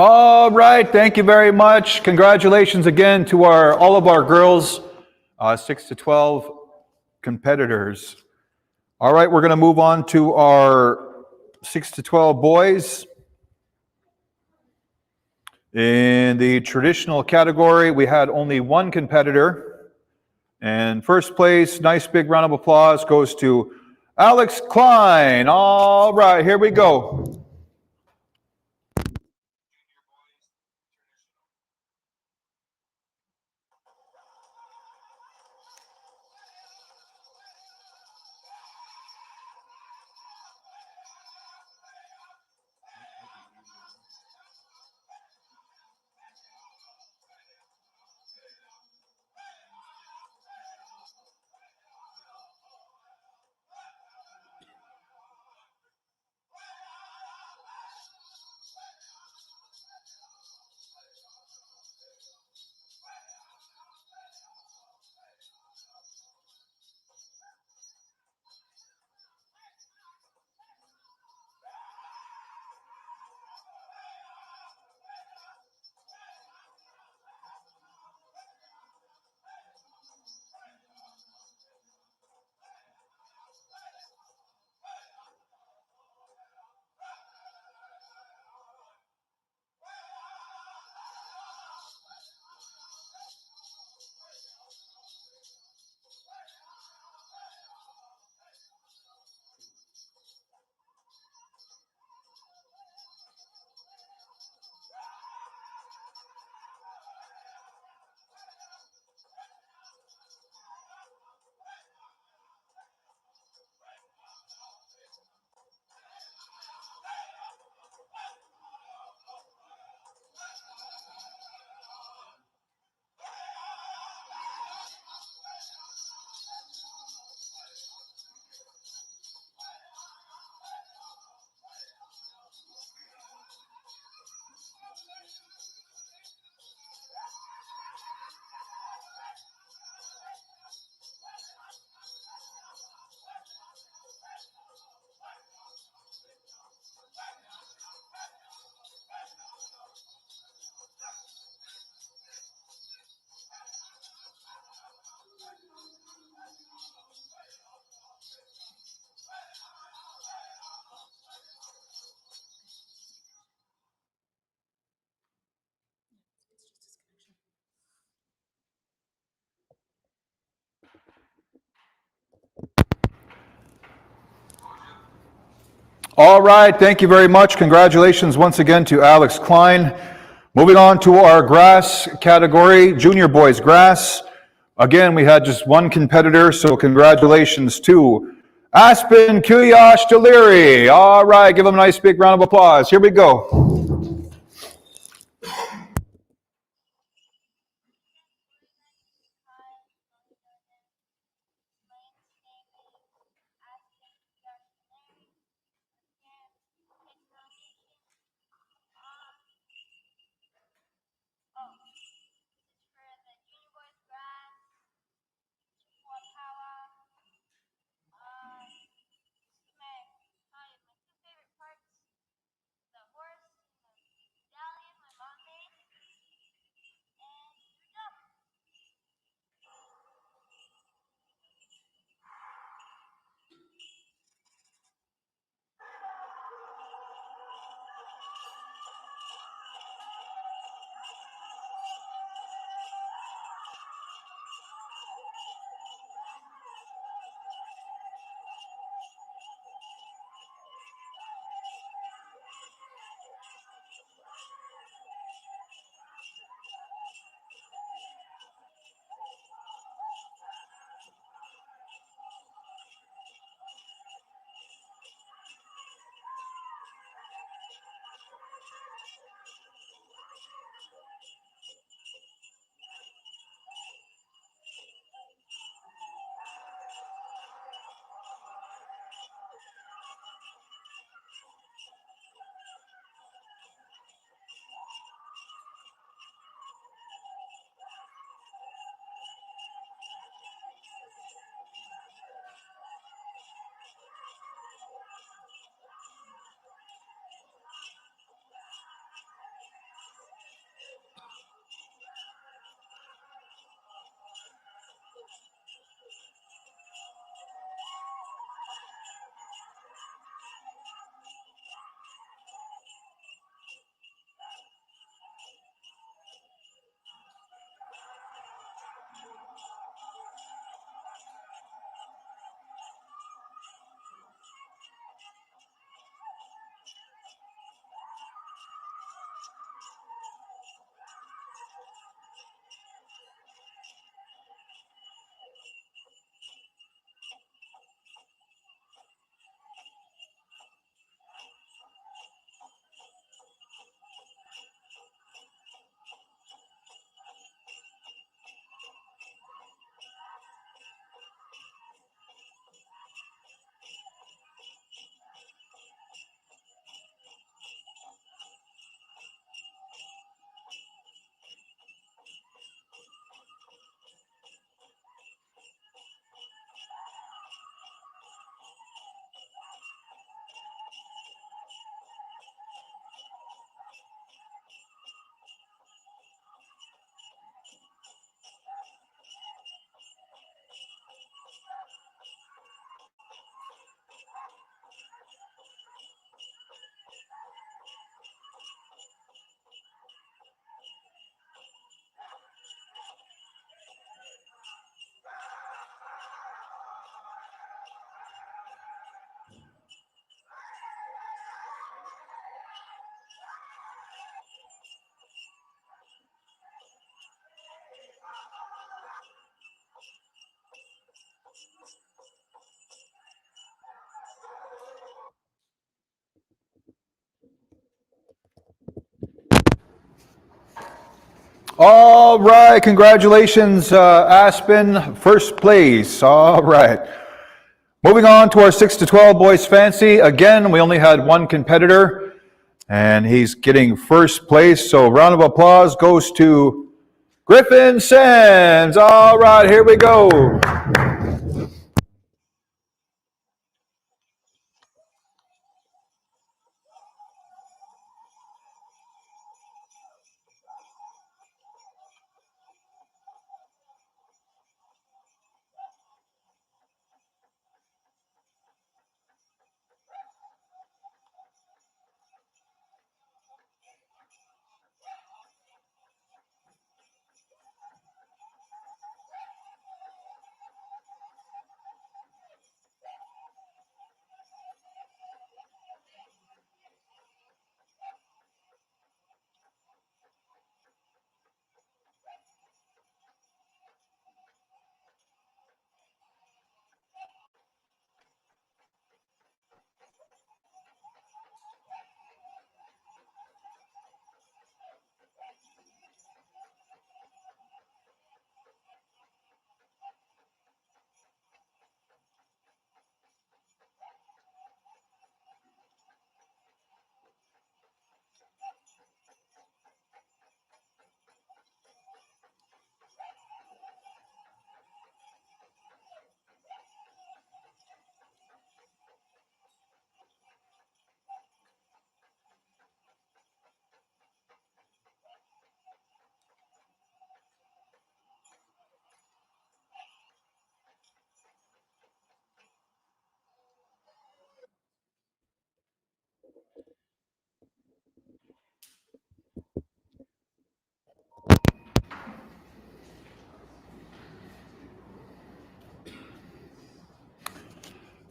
All right, thank you very much. Congratulations again to all of our girls, 6 to 12 competitors. All right, we're going to move on to our 6 to 12 boys. In the traditional category, we had only one competitor. And first place, nice big round of applause, goes to Alex Klein. All right, here we go. All right, thank you very much. Congratulations once again to Alex Klein. Moving on to our grass category, junior boys grass. Again, we had just one competitor, so congratulations to Aspen Kuyash Deliri. All right, give them a nice big round of applause. Here we go. All right, congratulations, Aspen, first place. All right. Moving on to our 6 to 12 boys fancy. Again, we only had one competitor, and he's getting first place. So round of applause goes to Griffin Sands. All right, here we go.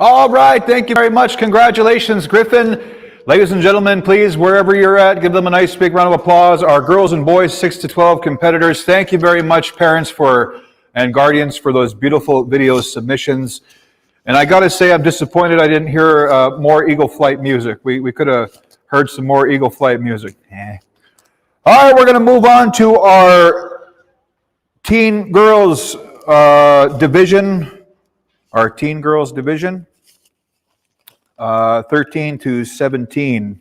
All right, thank you very much. Congratulations, Griffin. Ladies and gentlemen, please, wherever you're at, give them a nice big round of applause. Our girls and boys 6 to 12 competitors, thank you very much, parents and guardians, for those beautiful video submissions. And I got to say, I'm disappointed I didn't hear more Eagle Flight music. We could have heard some more Eagle Flight music. All right, we're going to move on to our teen girls division. Our teen girls division, 13 to 17.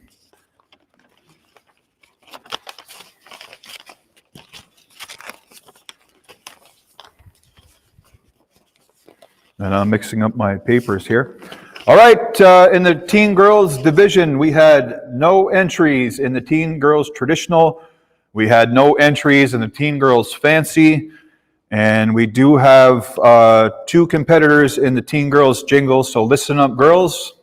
And I'm mixing up my papers here. All right, in the teen girls division, we had no entries in the teen girls traditional. We had no entries in the teen girls fancy. And we do have 2 competitors in the teen girls jingle, so listen up, girls.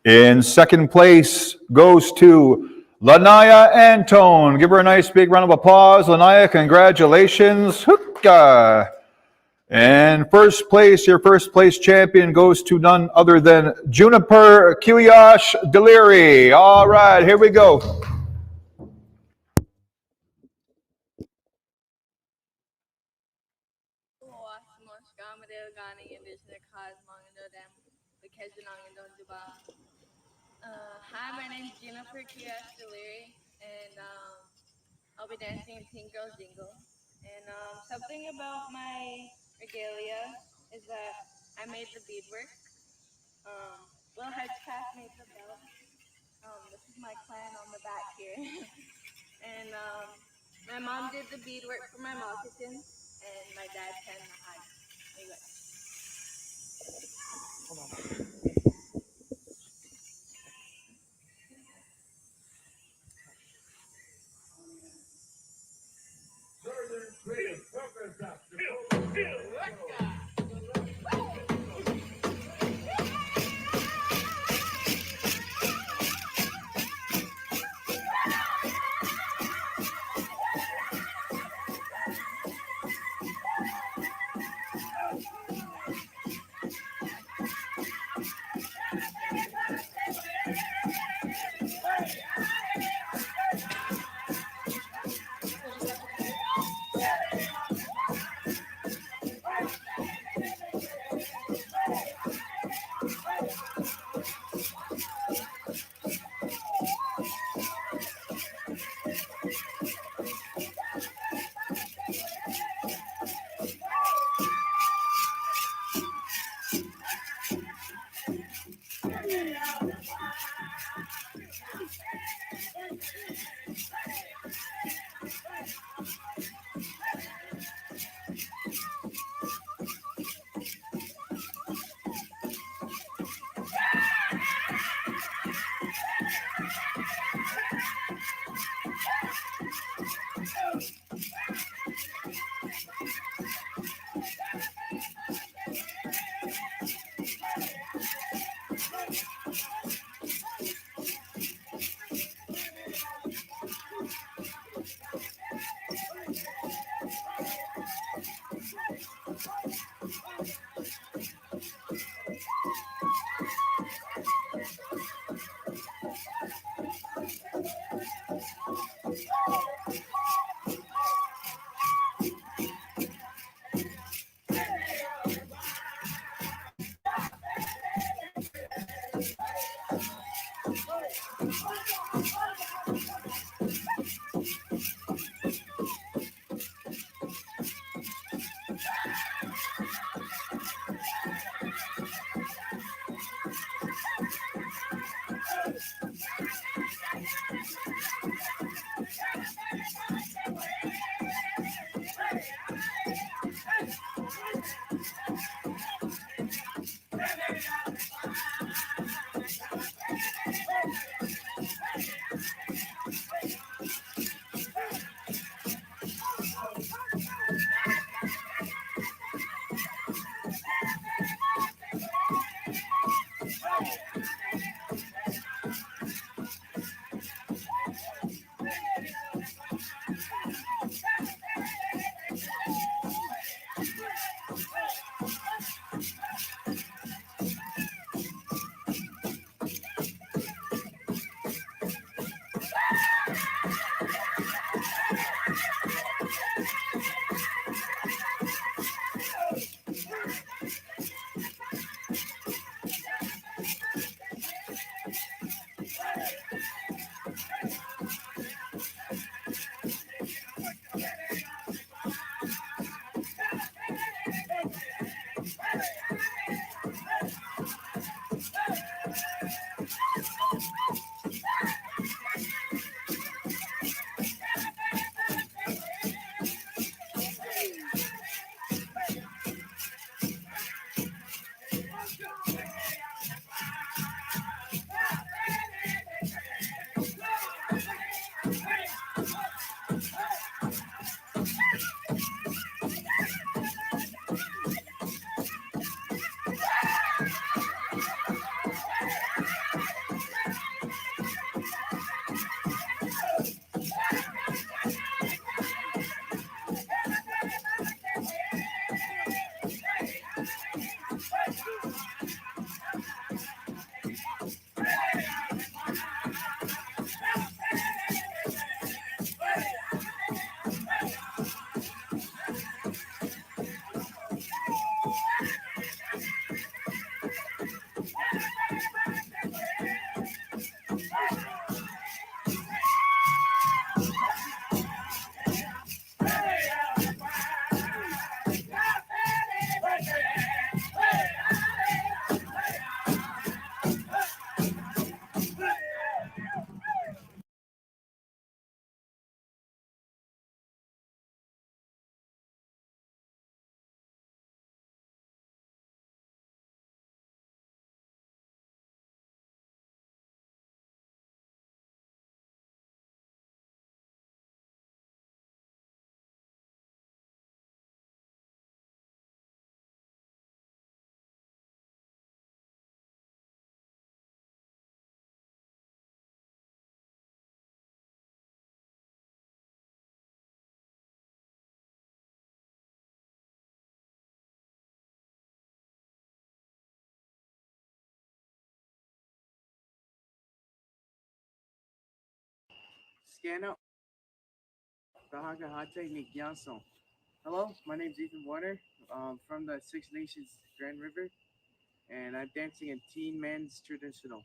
In second place goes to Lanaya Antone. Give her a nice big round of applause. Lanaya, congratulations. Hookah. And first place, your first place champion goes to none other than Juniper Kiliash Deliri. All right, here we go. Hi, my name is Jennifer Kiash Deliri, and I'll be dancing in Teen Girls Jingle. And something about my regalia is that I made the beadwork. Will Hedgecast made the belt. This is my clan on the back here. And my mom did the beadwork for my moccasins, and my dad tanned the hide. Anyway. Hold on. Scano. Hello, my name is Ethan Warner. From the Six Nations Grand River, and I'm dancing in Teen Men's Traditional.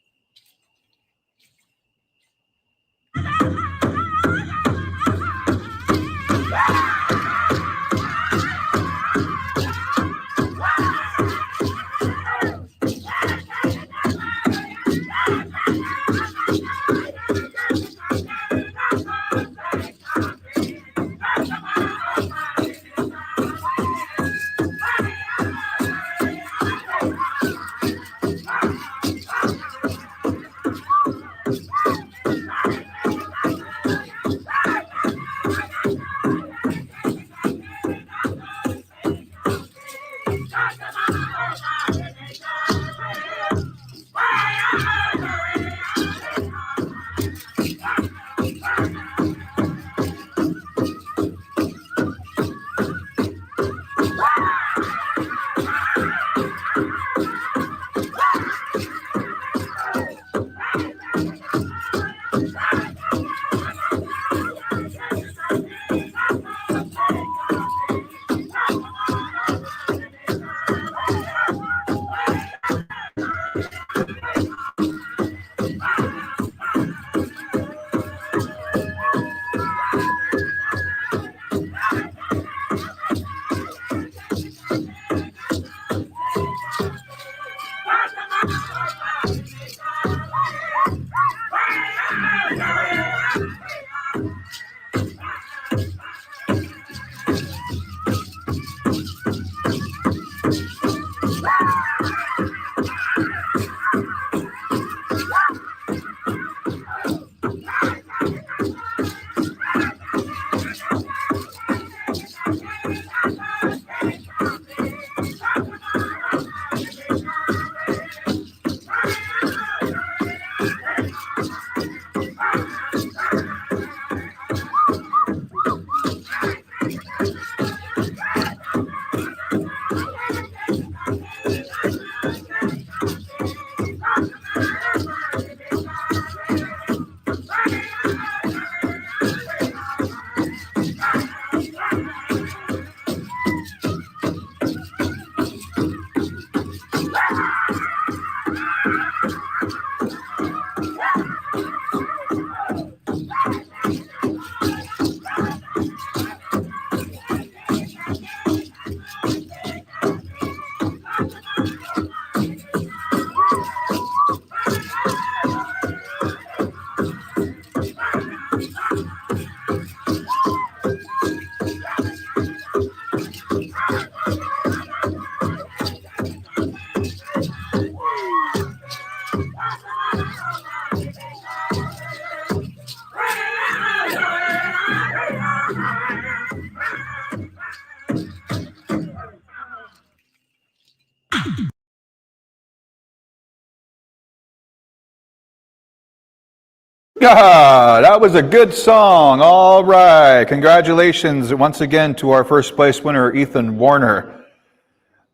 Yeah, that was a good song. All right. Congratulations once again to our first place winner, Ethan Warner.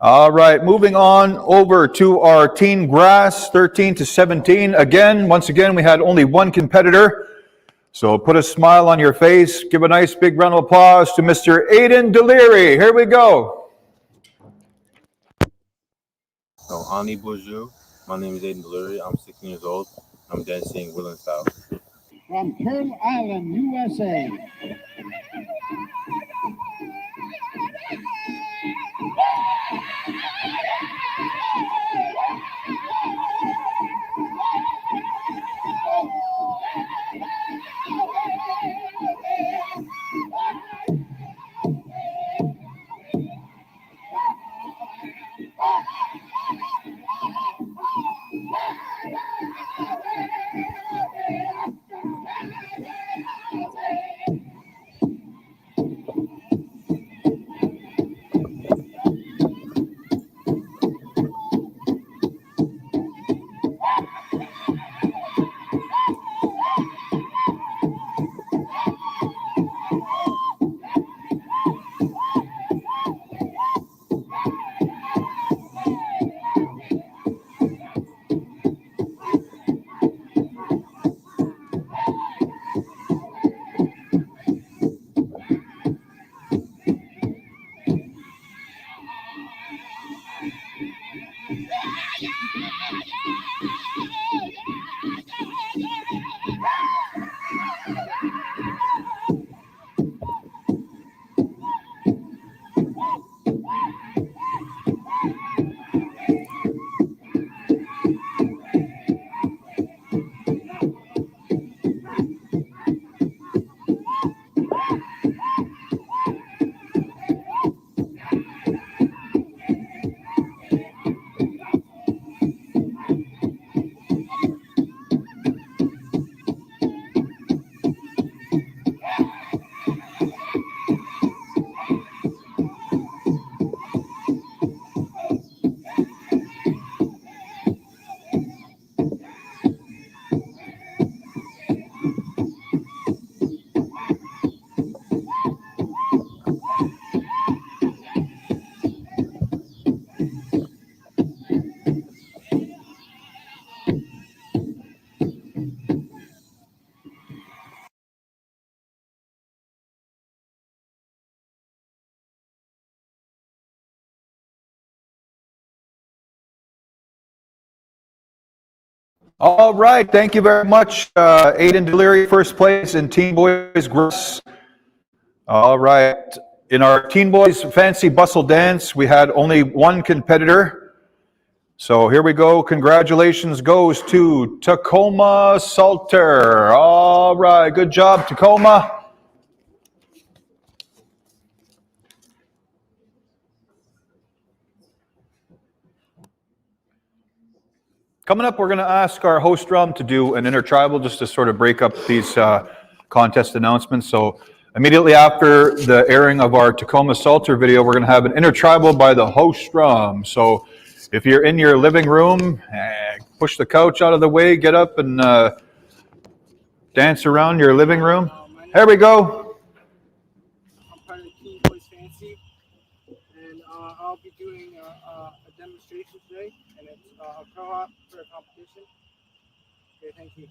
All right, moving on over to our teen grass, 13 to 17. Once again, we had only one competitor. So put a smile on your face. Give a nice big round of applause to Mr. Aiden Deliri. Here we go. So, Ani Bonjour. My name is Aiden Deliri. I'm 16 years old. I'm dancing Woodland style. From Kern Island, USA. All right, thank you very much, Aiden Deliri, first place in Teen Boys Grass. All right, in our Teen Boys Fancy Bustle Dance, we had only one competitor. So here we go. Congratulations goes to Tacoma Salter. All right, good job, Tacoma. Coming up, we're going to ask our host drum to do an intertribal just to sort of break up these contest announcements. So immediately after the airing of our Tacoma Salter video, we're going to have an intertribal by the host drum. So if you're in your living room, push the couch out of the way, get up and dance around your living room. Here we go. I'm part of the Teen Boys Fancy, and I'll be doing a demonstration today, and it's a co-op for a competition. Okay, thank you.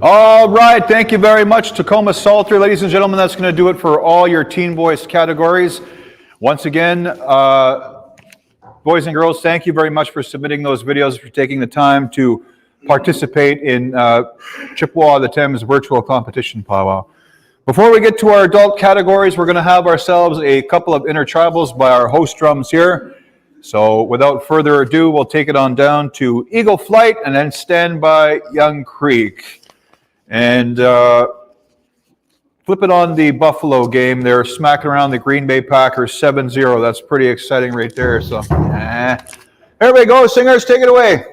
All right, thank you very much, Tacoma Salter. Ladies and gentlemen, that's going to do it for all your teen voice categories. Once again, boys and girls, thank you very much for submitting those videos, for taking the time to participate in Chippewa, the Thames virtual competition powwow. Before we get to our adult categories, we're going to have ourselves a couple of intertribals by our host drums here. So without further ado, we'll take it on down to Eagle Flight and then stand by Young Creek. And flip it on the Buffalo game. They're smacking around the Green Bay Packers 7-0. That's pretty exciting right there. So, there we go. Singers, take it away.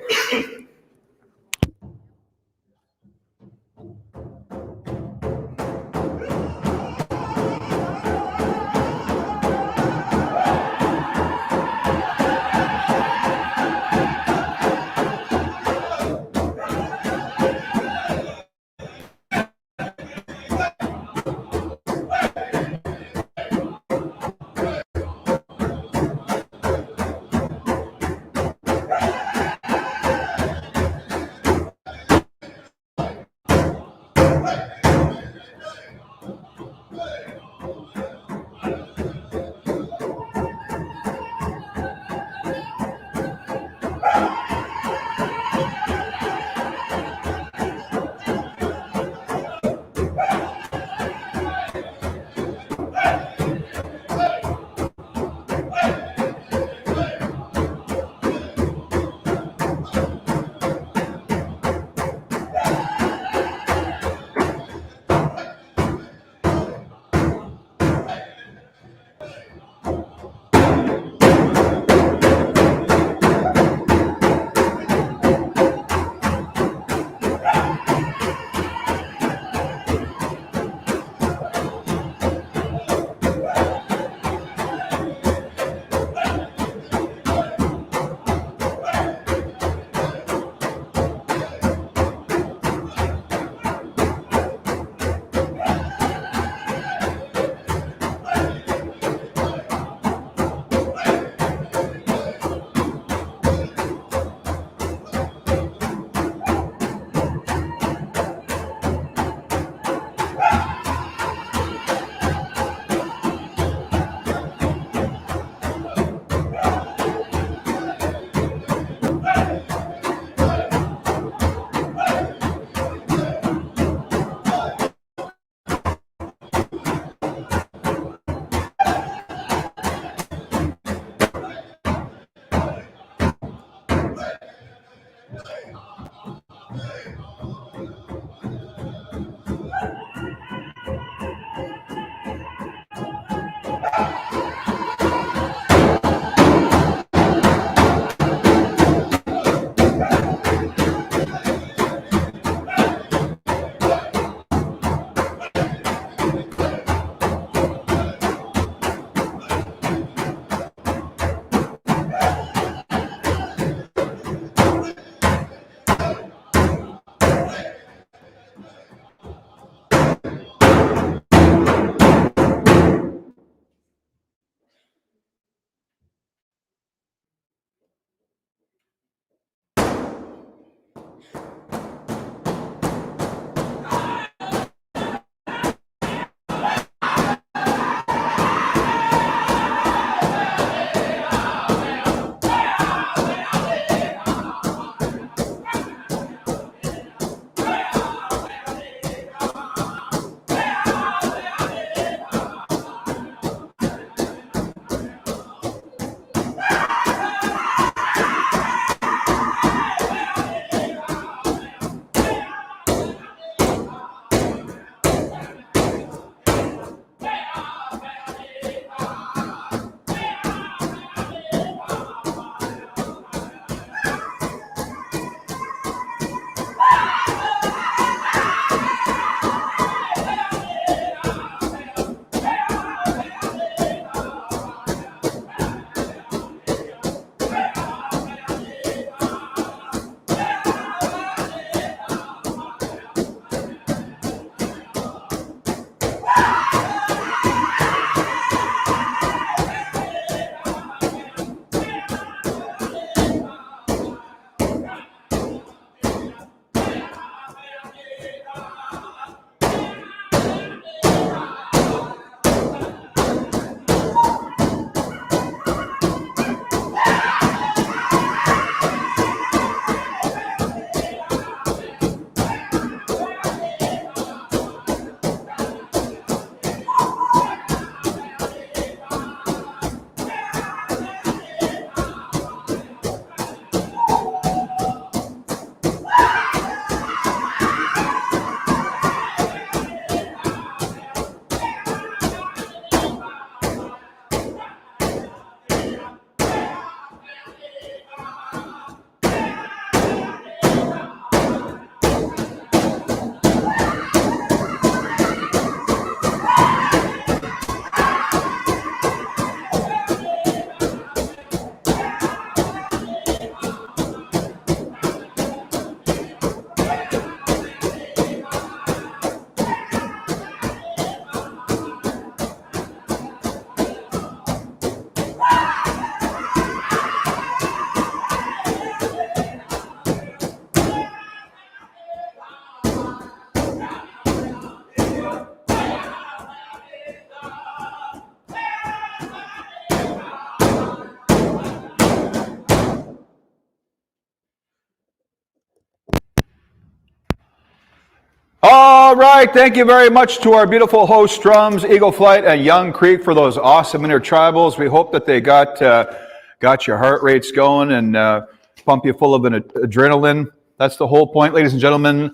All right, thank you very much to our beautiful host drums, Eagle Flight and Young Creek, for those awesome intertribals. We hope that they got your heart rates going and pump you full of an adrenaline. That's the whole point, ladies and gentlemen,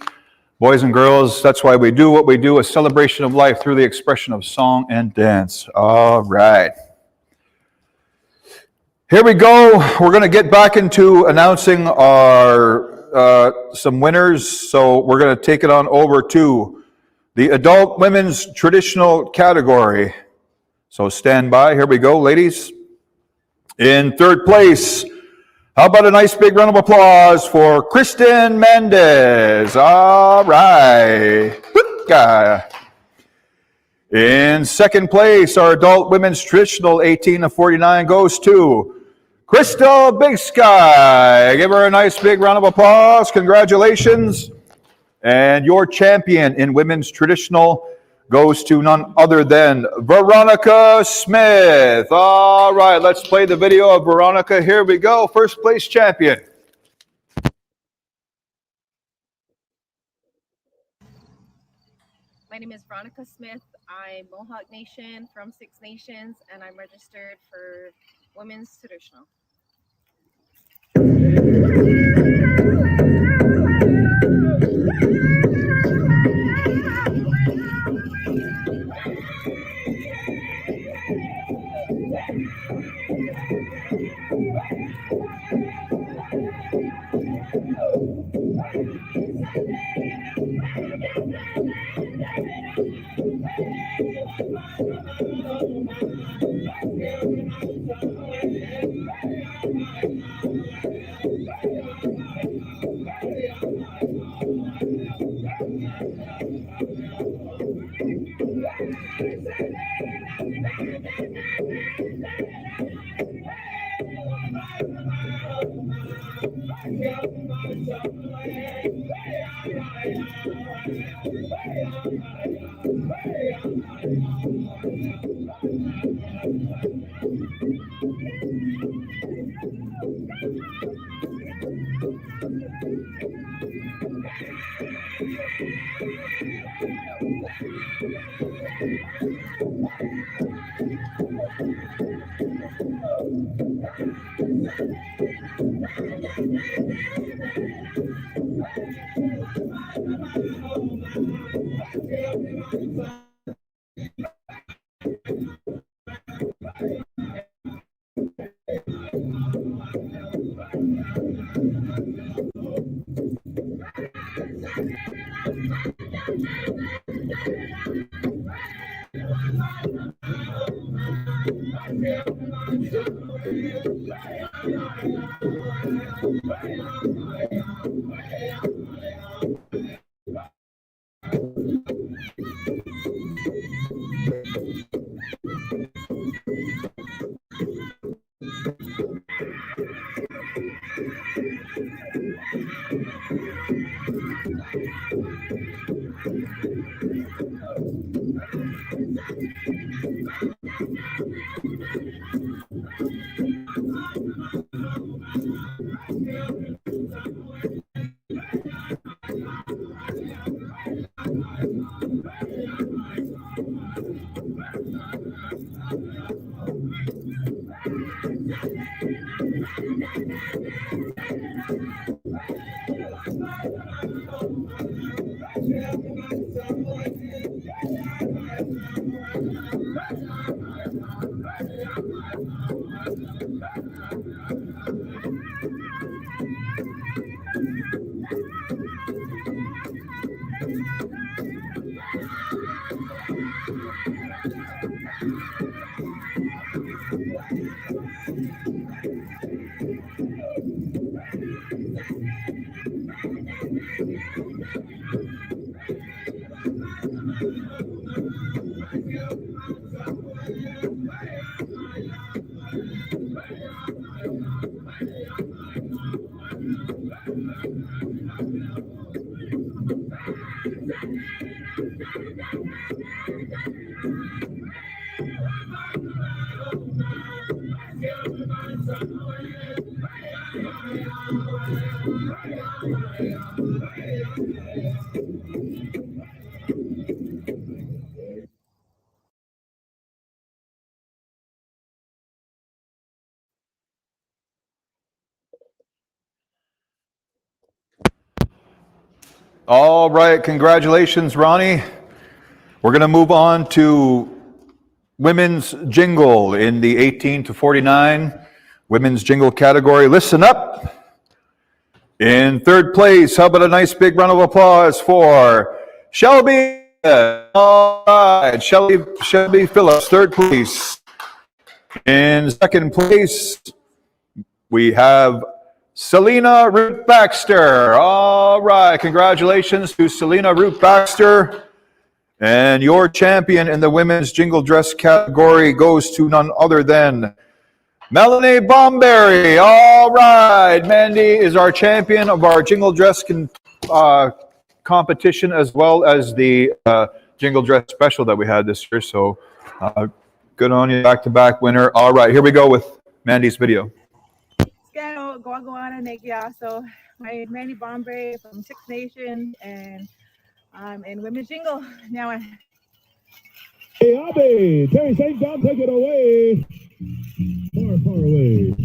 boys and girls. That's why we do what we do, a celebration of life through the expression of song and dance. All right. Here we go. We're going to get back into announcing our some winners. So we're going to take it on over to the adult women's traditional category. So stand by. Here we go, ladies. In third place, how about a nice big round of applause for Kristen Mendez? All right. In second place, our adult women's traditional 18 to 49 goes to Crystal Big Sky. Give her a nice big round of applause. Congratulations. And your champion in women's traditional goes to none other than Veronica Smith. All right, let's play the video of Veronica. Here we go. First place champion. My name is Veronica Smith. I'm Mohawk Nation from Six Nations, and I'm registered for women's traditional. All right, congratulations, Ronnie. We're going to move on to women's jingle in the 18 to 49 women's jingle category. Listen up. In third place, how about a nice big round of applause for Shelby? All right, Shelby Phillips, third place. In second place, we have Selena Ruth Baxter. All right, congratulations to Selena Ruth Baxter. And your champion in the women's jingle dress category goes to none other than Melanie Bomberry. All right, Mandy is our champion of our jingle dress competition, as well as the jingle dress special that we had this year. So good on you, back-to-back winner. All right, here we go with Mandy's video. So my Mandy Bombay from Six Nations, and I'm in women's jingle now. Hey, Abby, Terry St. John, take it away. Far, far away.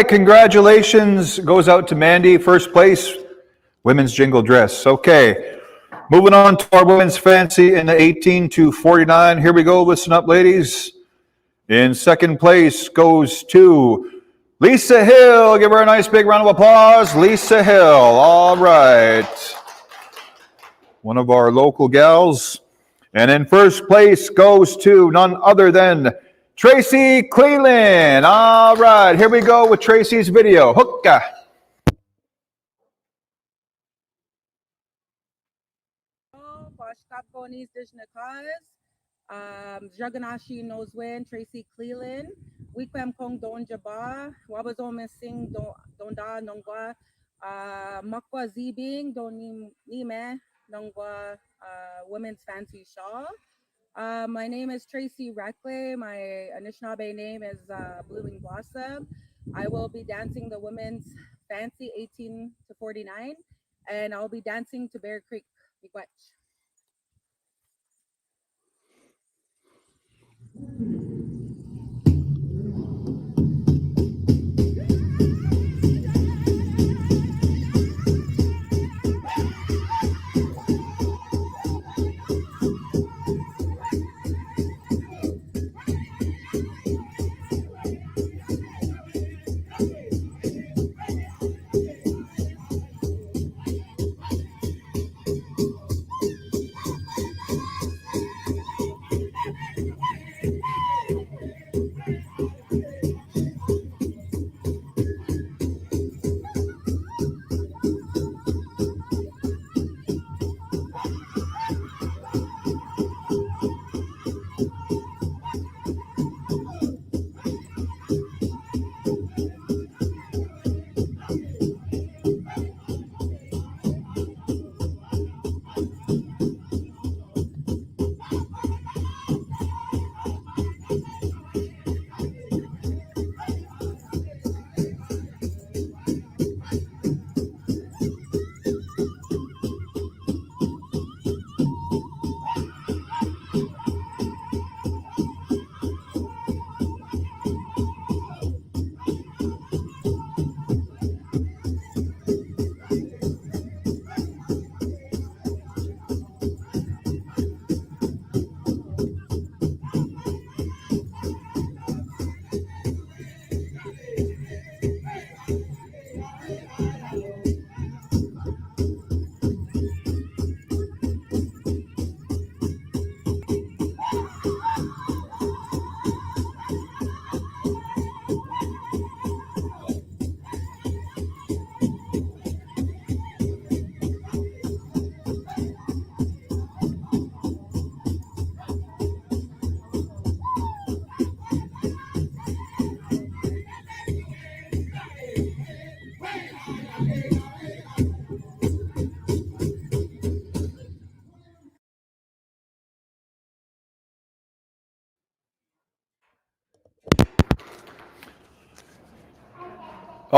Congratulations goes out to Mandy, first place, women's jingle dress. Okay, moving on to our women's fancy in the 18 to 49. Here we go, listen up, ladies. In second place goes to Lisa Hill. Give her a nice big round of applause. Lisa Hill, all right. One of our local gals. And in first place goes to none other than Tracy Cleland. All right, here we go with Tracy's video. Hookah. Jaganashi Noswen, Tracy Cleland, Wikwem Kong Don Jaba, Wabazome Sing Don Da Nongwa, Makwa Ziibiing, Don Nime, Nongwa, Women's Fancy Shaw. My name is Tracy Reckle. My Anishinaabe name is Blooming Blossom. I will be dancing the Women's Fancy 18 to 49, and I'll be dancing to Bear Creek, Miigwech.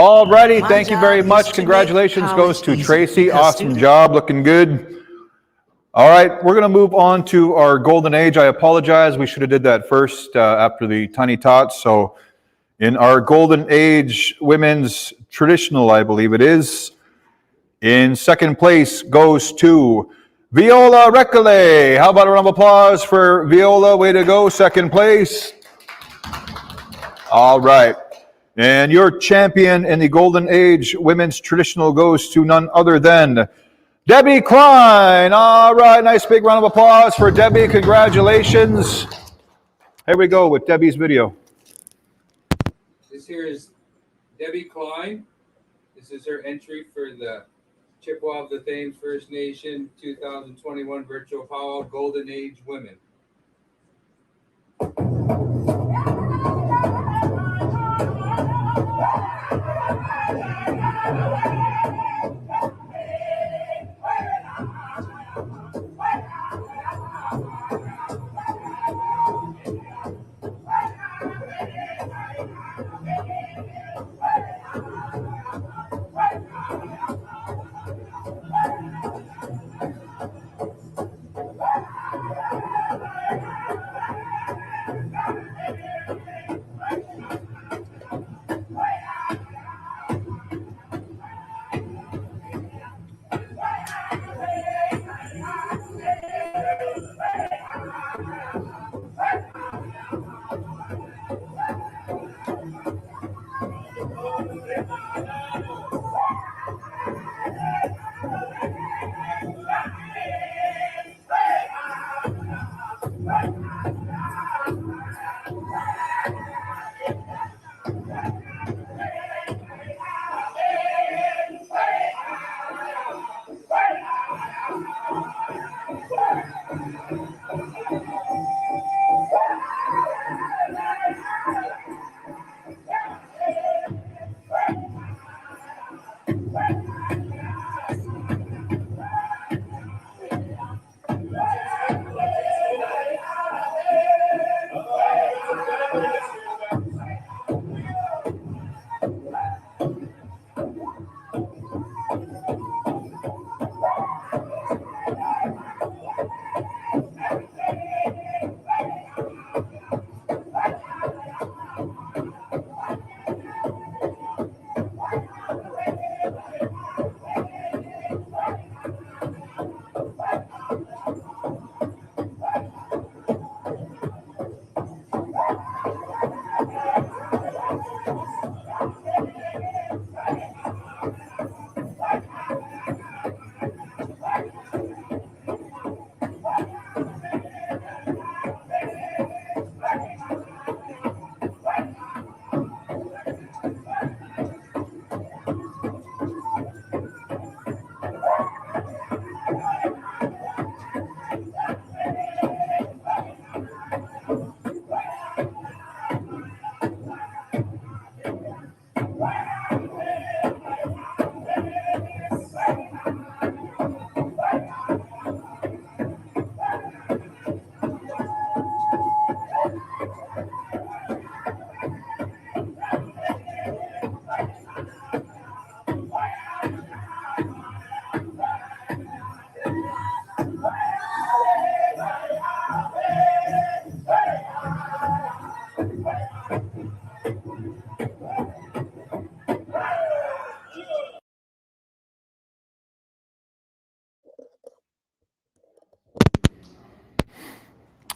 All righty, thank you very much. Congratulations goes to Tracy. Awesome job, looking good. All right, we're going to move on to our golden age. I apologize, we should have did that first after the tiny tots. So in our golden age women's traditional, I believe it is, in second place goes to Viola Recollet. How about a round of applause for Viola? Way to go, second place. All right. And your champion in the Golden Age Women's Traditional goes to none other than Debbie Klein. All right, nice big round of applause for Debbie. Congratulations. Here we go with Debbie's video. This here is Debbie Klein. This is her entry for the Chippewa of the Thames First Nation 2021 Virtual Powwow Golden Age Women.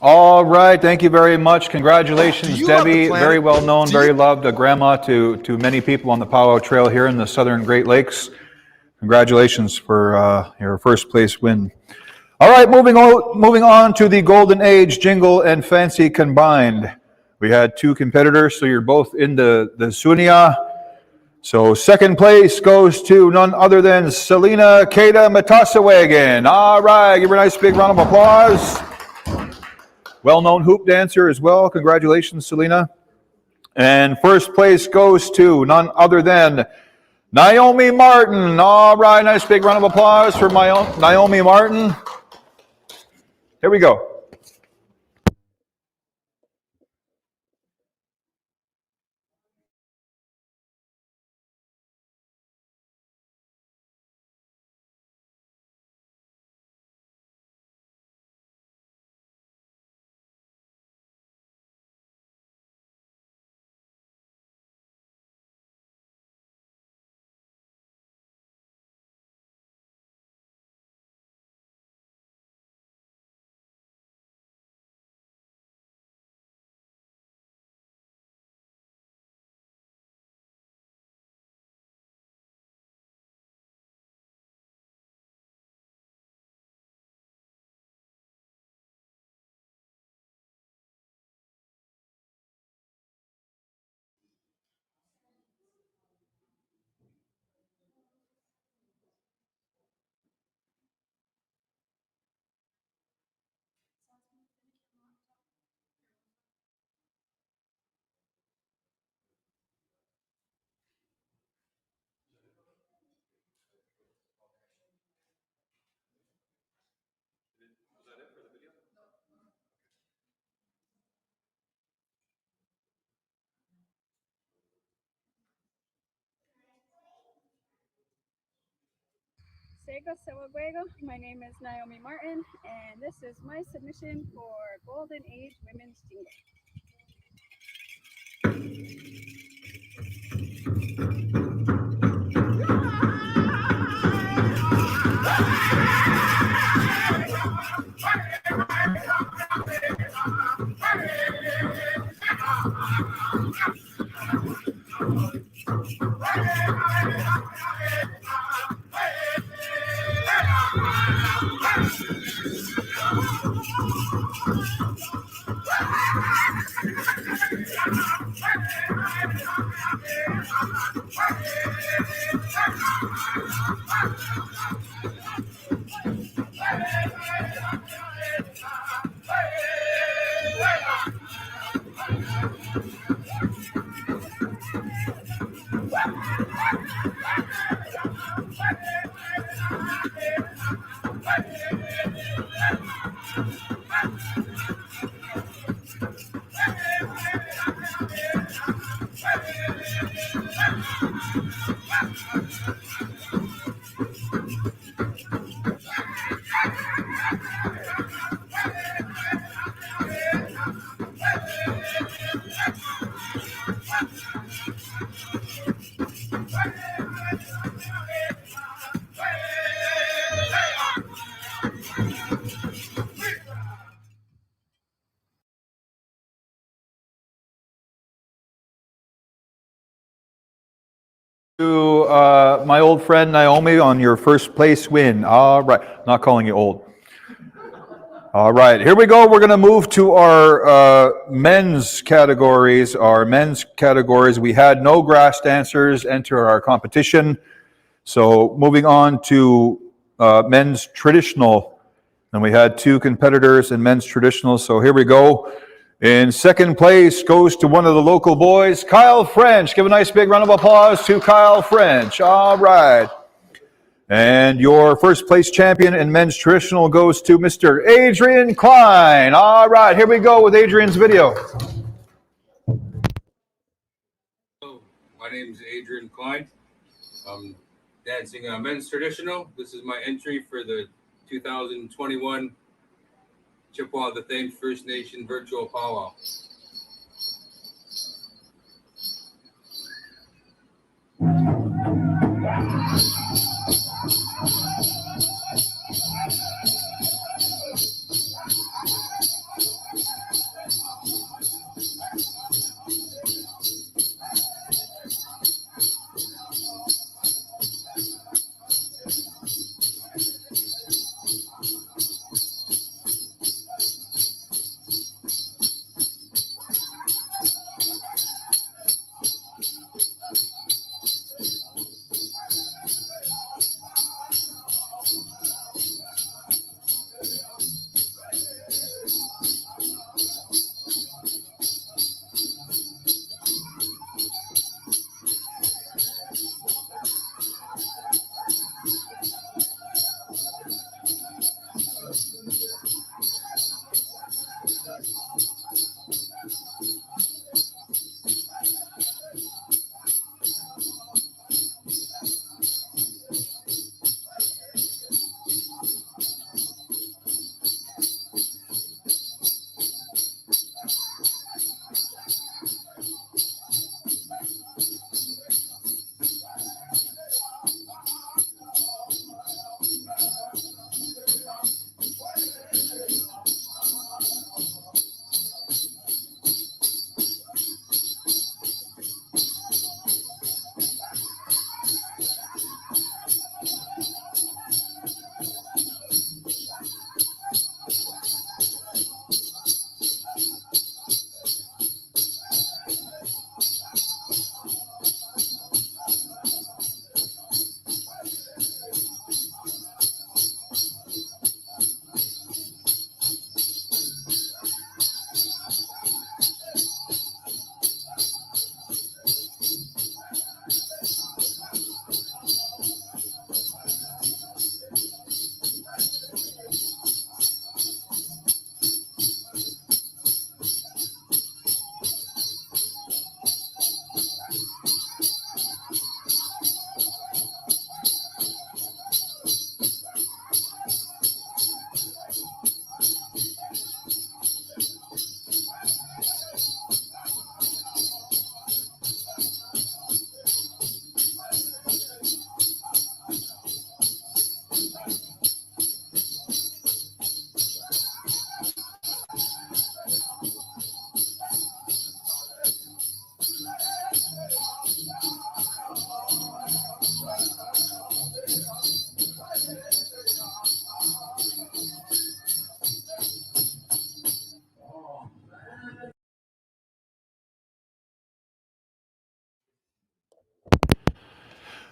All right, thank you very much. Congratulations, Debbie. Very well known, very loved, a grandma to many people on the Powwow Trail here in the Southern Great Lakes. Congratulations for your first place win. All right, moving on to the Golden Age Jingle and Fancy combined. We had two competitors, so you're both in the Sunia. So second place goes to none other than Selena Keda Matasawagan. All right, give her a nice big round of applause. Well-known hoop dancer as well. Congratulations, Selena. And first place goes to none other than Naomi Martin. All right, nice big round of applause for Naomi Martin. Here we go. Sega Sewaguego. My name is Naomi Martin, and this is my submission for Golden Age Women's Jingle. To my old friend Naomi on your first place win. All right, not calling you old. All right, here we go. We're going to move to our men's categories. We had no grass dancers enter our competition. So moving on to men's traditional. And we had 2 competitors in men's traditional. So here we go. In second place goes to one of the local boys, Kyle French. Give a nice big round of applause to Kyle French. All right. And your first place champion in men's traditional goes to Mr. Adrian Klein. All right, here we go with Adrian's video. Hello, my name is Adrian Klein. I'm dancing men's traditional. This is my entry for the 2021 Chippewa, the Thames First Nation virtual powwow.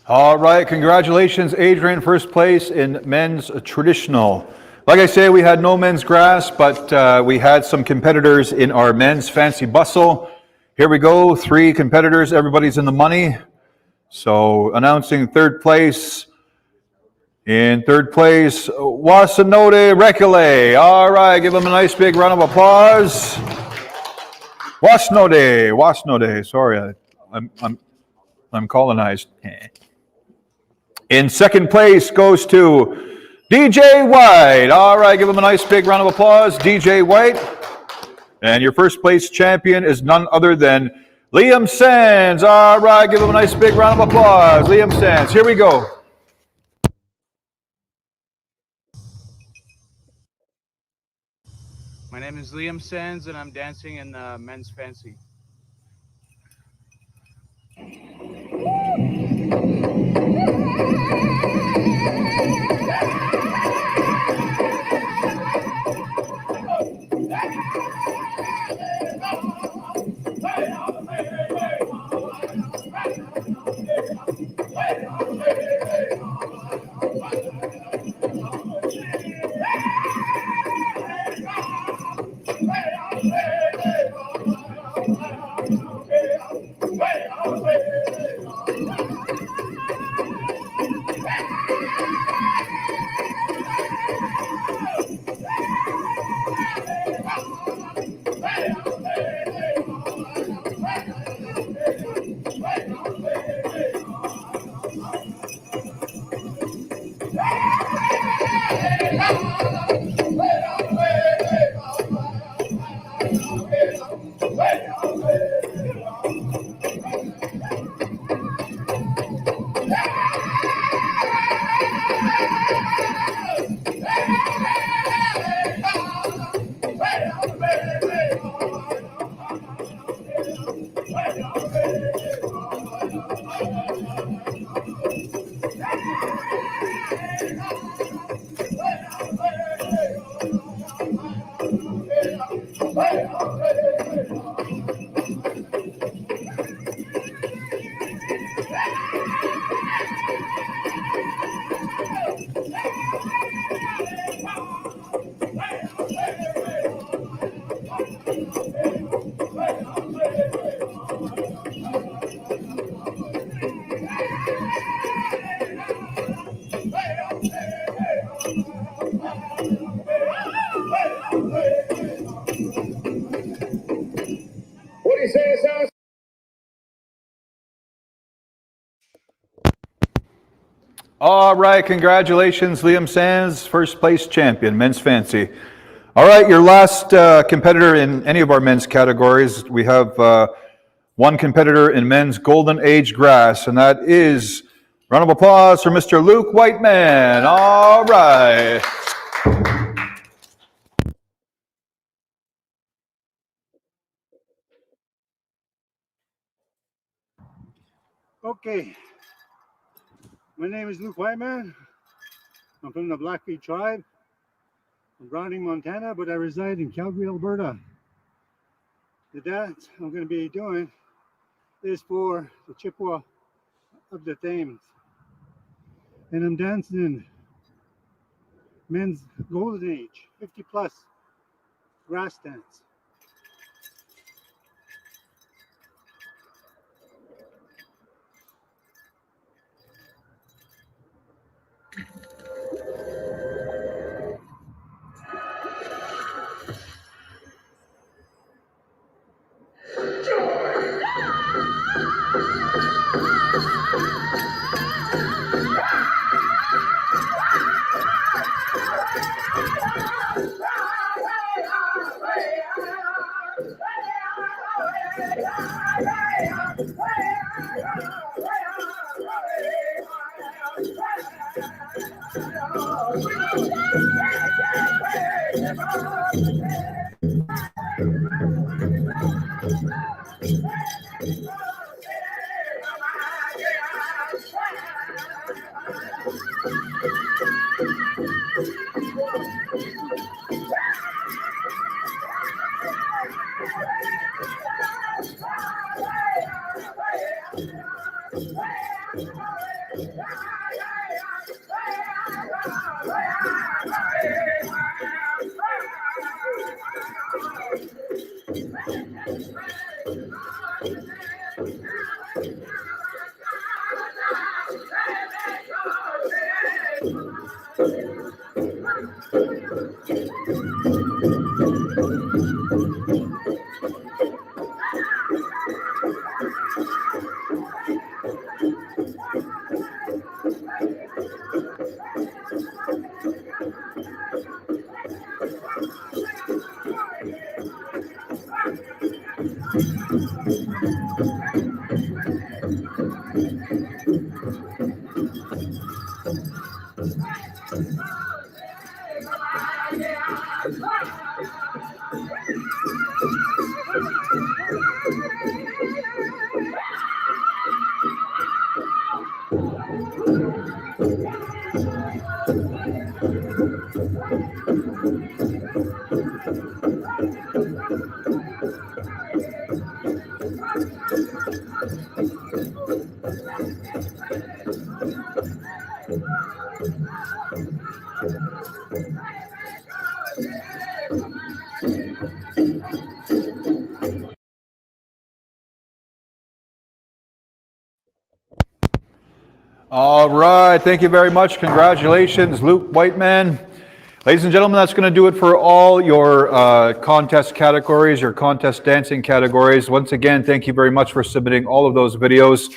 All right, congratulations, Adrian, first place in men's traditional. Like I say, we had no men's grass, but we had some competitors in our men's fancy bustle. Here we go, 3 competitors, everybody's in the money. So announcing third place. In third place, Wasanode Rekele. All right, give them a nice big round of applause. Wasnode. Sorry, I'm colonized. In second place goes to DJ White. All right, give him a nice big round of applause, DJ White. And your first place champion is none other than Liam Sands. All right, give him a nice big round of applause, Liam Sands. Here we go. My name is Liam Sands, and I'm dancing in men's fancy. All right, congratulations, Liam Sands, first place champion, men's fancy. All right, your last competitor in any of our men's categories, we have one competitor in men's golden age grass, and that is, round of applause for Mr. Luke Whiteman. All right. Okay, my name is Luke Whiteman. I'm from the Blackfeet tribe. I'm Browning, Montana, but I reside in Calgary, Alberta. The dance I'm going to be doing is for the Chippewa of the Thames. And I'm dancing in men's golden age, 50 plus grass dance. All right, thank you very much. Congratulations, Luke Whiteman. Ladies and gentlemen, that's going to do it for all your contest categories, your contest dancing categories. Once again, thank you very much for submitting all of those videos.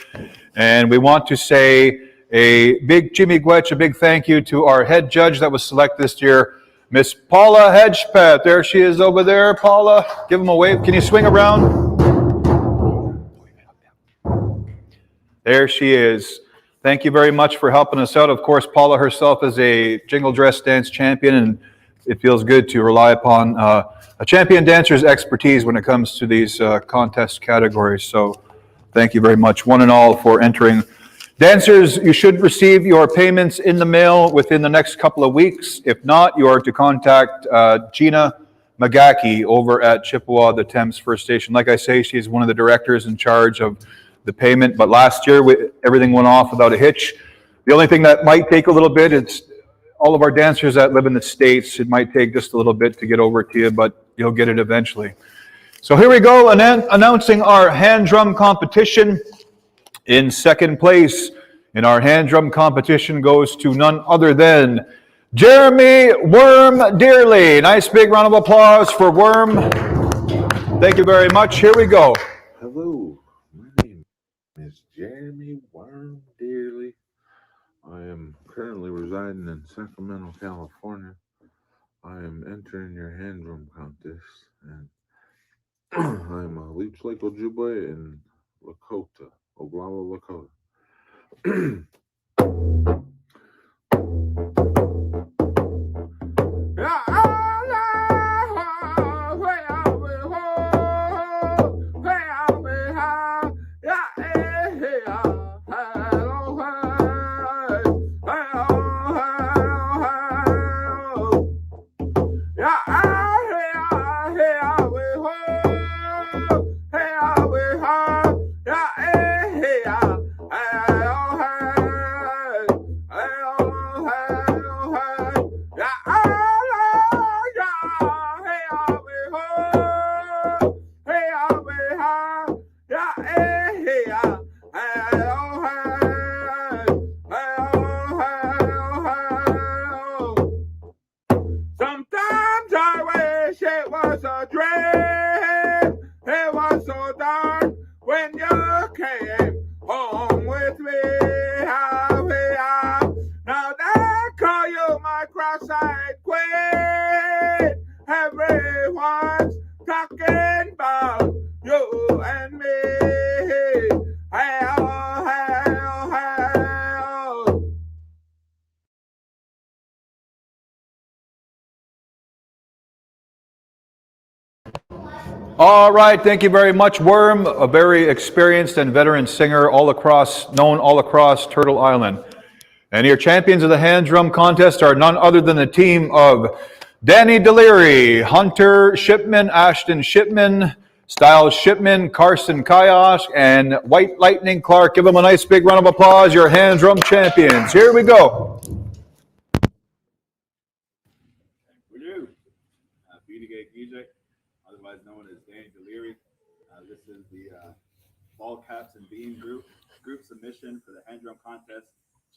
And we want to say a big chimigwech, a big thank you to our head judge that was selected this year, Miss Paula Hedgepeth. There she is over there. Paula, give him a wave. Can you swing around? There she is. Thank you very much for helping us out. Of course, Paula herself is a jingle dress dance champion, and it feels good to rely upon a champion dancer's expertise when it comes to these contest categories. So thank you very much, one and all, for entering. Dancers, you should receive your payments in the mail within the next couple of weeks. If not, you are to contact Gina McGackie over at Chippewa, the Thames First Station. Like I say, she's one of the directors in charge of the payment, but last year everything went off without a hitch. The only thing that might take a little bit, it's all of our dancers that live in the States, it might take just a little bit to get over to you, but you'll get it eventually. So here we go, announcing our hand drum competition. In second place in our hand drum competition goes to none other than Jeremy Worm Dearly. Nice big round of applause for Worm. Thank you very much. Here we go. Hello, my name is Jeremy Worm Dearly. I am currently residing in Sacramento, California. I am entering your hand drum contest, and I'm a Leech Lake Ojibwe in Lakota, Oglala, Lakota. Sometimes I wish it was a dream. It was so dark when you came home with me. Now they call you my cross-eyed queen. Everyone's talking about you and me. Hey, oh, hey, oh, hey, oh. All right, thank you very much, Worm, a very experienced and veteran singer known all across Turtle Island. And your champions of the hand drum contest are none other than the team of Danny Deliri, Hunter Shipman, Ashton Shipman, Styles Shipman, Carson Kayosh, and White Lightning Clark. Give them a nice big round of applause, your hand drum champions. Here we go. We do. Beauty Music, otherwise known as Danny Deliri. This is the Ball Caps and Bean group submission for the hand drum contest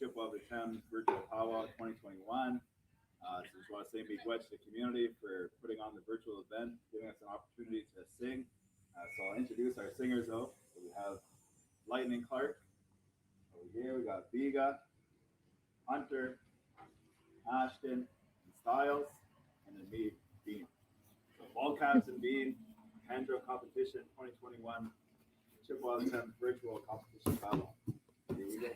Chippewa of the Thames Virtual Powwow 2021. So just want to say big wet to the community for putting on the virtual event, giving us an opportunity to sing. So I'll introduce our singers though. So we have Lightning Clark. Over here we got Biga, Hunter, Ashton, and Styles, and then me, Bean. So ball caps and Bean, Handro competition 2021, Chippewa of the Thames Virtual Competition Powwow. Here we go.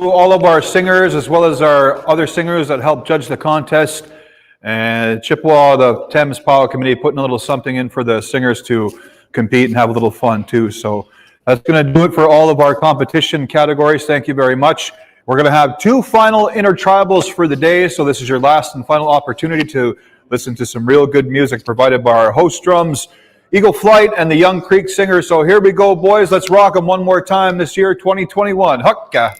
All of our singers, as well as our other singers that helped judge the contest, and Chippewa, the Thames Powwow Committee, putting a little something in for the singers to compete and have a little fun too. So that's going to do it for all of our competition categories. Thank you very much. We're going to have two final intertribals for the day. So this is your last and final opportunity to listen to some real good music provided by our host drums, Eagle Flight, and the Young Creek Singers. So here we go, boys. Let's rock them one more time this year, 2021. Hukka.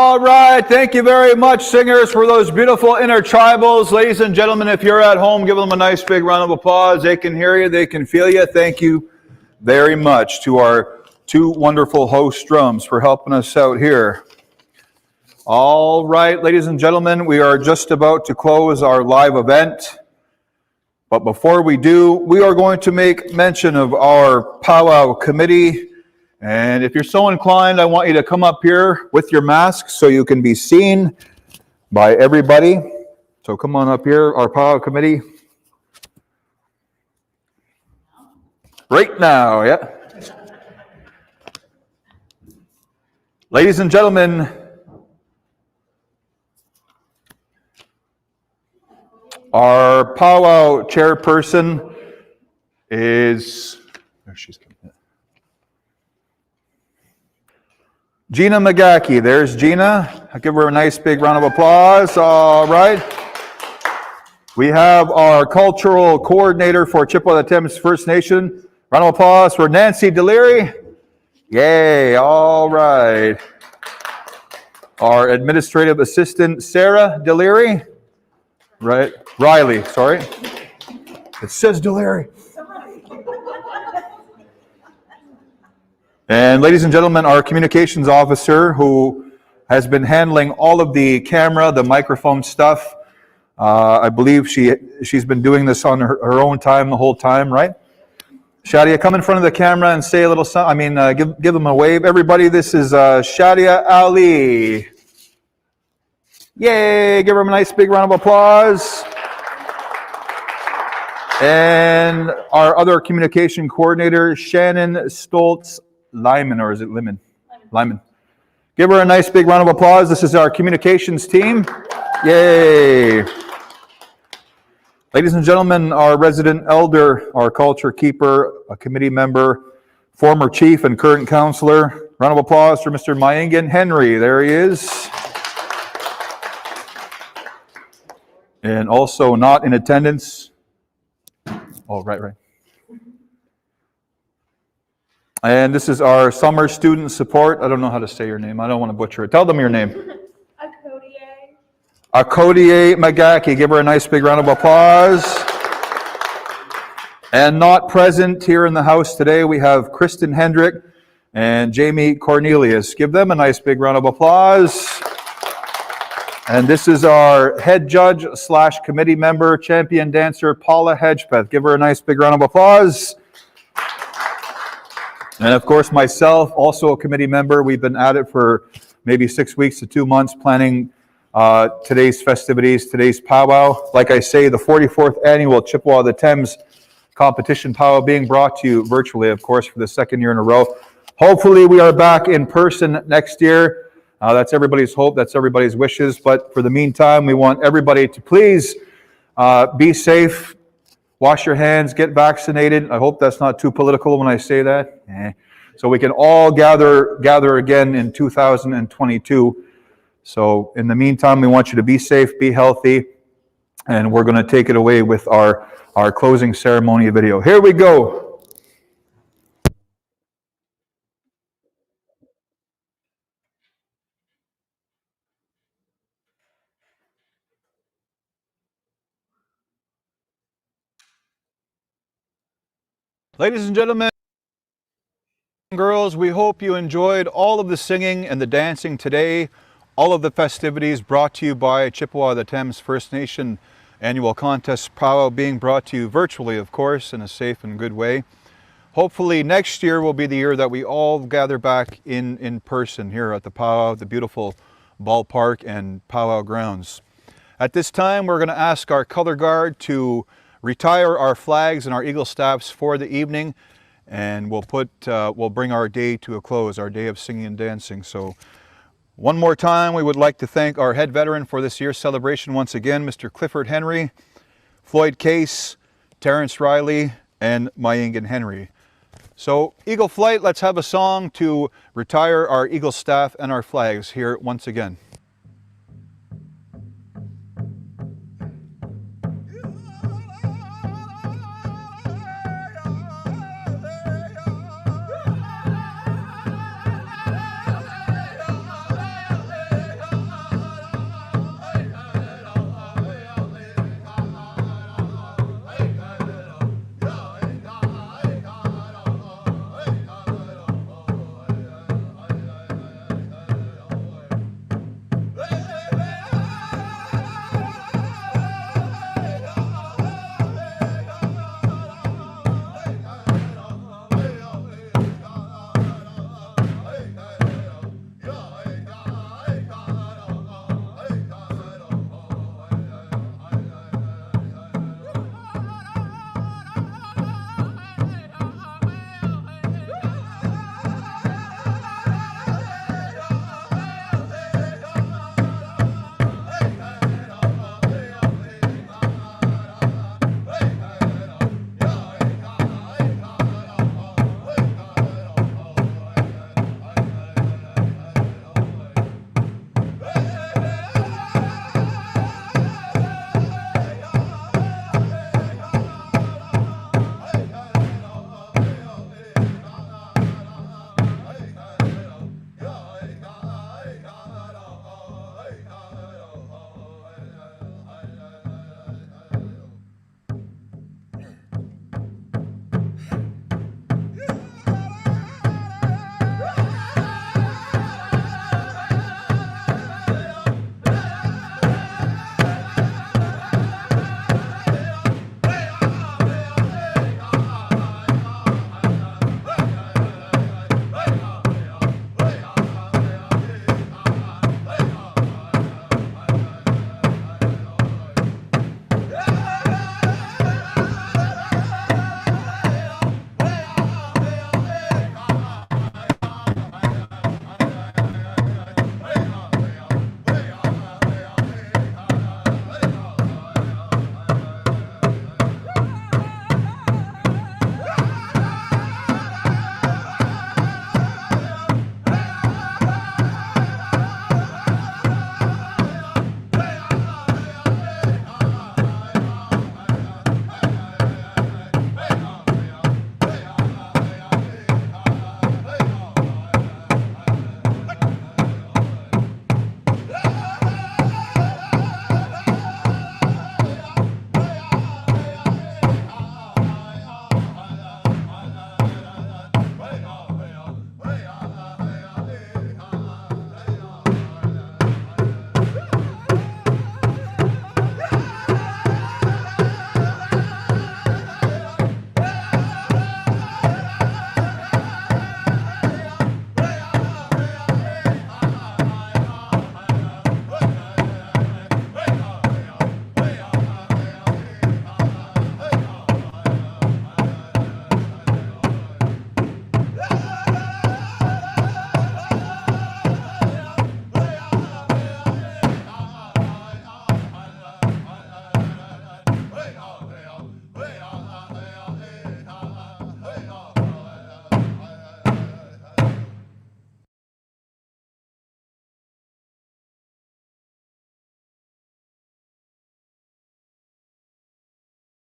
All right, thank you very much, singers, for those beautiful intertribals. Ladies and gentlemen, if you're at home, give them a nice big round of applause. They can hear you, they can feel you. Thank you very much to our two wonderful host drums for helping us out here. All right, ladies and gentlemen, we are just about to close our live event. But before we do, we are going to make mention of our powwow committee. And if you're so inclined, I want you to come up here with your masks so you can be seen by everybody. So come on up here, our powwow committee. Right now, yeah. Ladies and gentlemen, our powwow chairperson is, there she's coming in. Gina McGackie. There's Gina. I'll give her a nice big round of applause. All right. We have our cultural coordinator for Chippewa, the Thames First Nation. Round of applause for Nancy Deliri. Yay. All right. Our administrative assistant, Sarah Deliri. Right. Riley, sorry. It says Deliri. And ladies and gentlemen, our communications officer who has been handling all of the camera, the microphone stuff. I believe she's been doing this on her own time the whole time, right? Shadia, come in front of the camera and say a little something. Give them a wave. Everybody, this is Shadia Ali. Yay, give her a nice big round of applause. And our other communication coordinator, Shannon Stoltz Lyman, or is it Lyman? Lyman. Give her a nice big round of applause. This is our communications team. Yay. Ladies and gentlemen, our resident elder, our culture keeper, a committee member, former chief and current counselor. Round of applause for Mr. Mayangan Henry. There he is. And also not in attendance. Oh, right. And this is our summer student support. I don't know how to say your name. I don't want to butcher it. Tell them your name. Akodie McGackie. Give her a nice big round of applause. And not present here in the house today, we have Kristen Hendrick and Jamie Cornelius. Give them a nice big round of applause. And this is our head judge / committee member, champion dancer, Paula Hedgepeth. Give her a nice big round of applause. And of course, myself, also a committee member. We've been at it for maybe 6 weeks to 2 months planning today's festivities, today's powwow. Like I say, the 44th annual Chippewa of the Thames competition powwow being brought to you virtually, of course, for the second year in a row. Hopefully, we are back in person next year. That's everybody's hope. That's everybody's wishes. But for the meantime, we want everybody to please be safe. Wash your hands, get vaccinated. I hope that's not too political when I say that. So we can all gather again in 2022. So in the meantime, we want you to be safe, be healthy, and we're going to take it away with our closing ceremony video. Here we go. Ladies and gentlemen, girls, we hope you enjoyed all of the singing and the dancing today. All of the festivities brought to you by Chippewa, the Thames First Nation annual contest powwow being brought to you virtually, of course, in a safe and good way. Hopefully next year will be the year that we all gather back in person here at the powwow, the beautiful ballpark and powwow grounds. At this time, we're going to ask our color guard to retire our flags and our eagle staffs for the evening, and we'll bring our day to a close, our day of singing and dancing. So one more time, we would like to thank our head veteran for this year's celebration once again, Mr. Clifford Henry, Floyd Case, Terrence Riley, and Mayangan Henry. So Eagle Flight, let's have a song to retire our eagle staff and our flags here once again.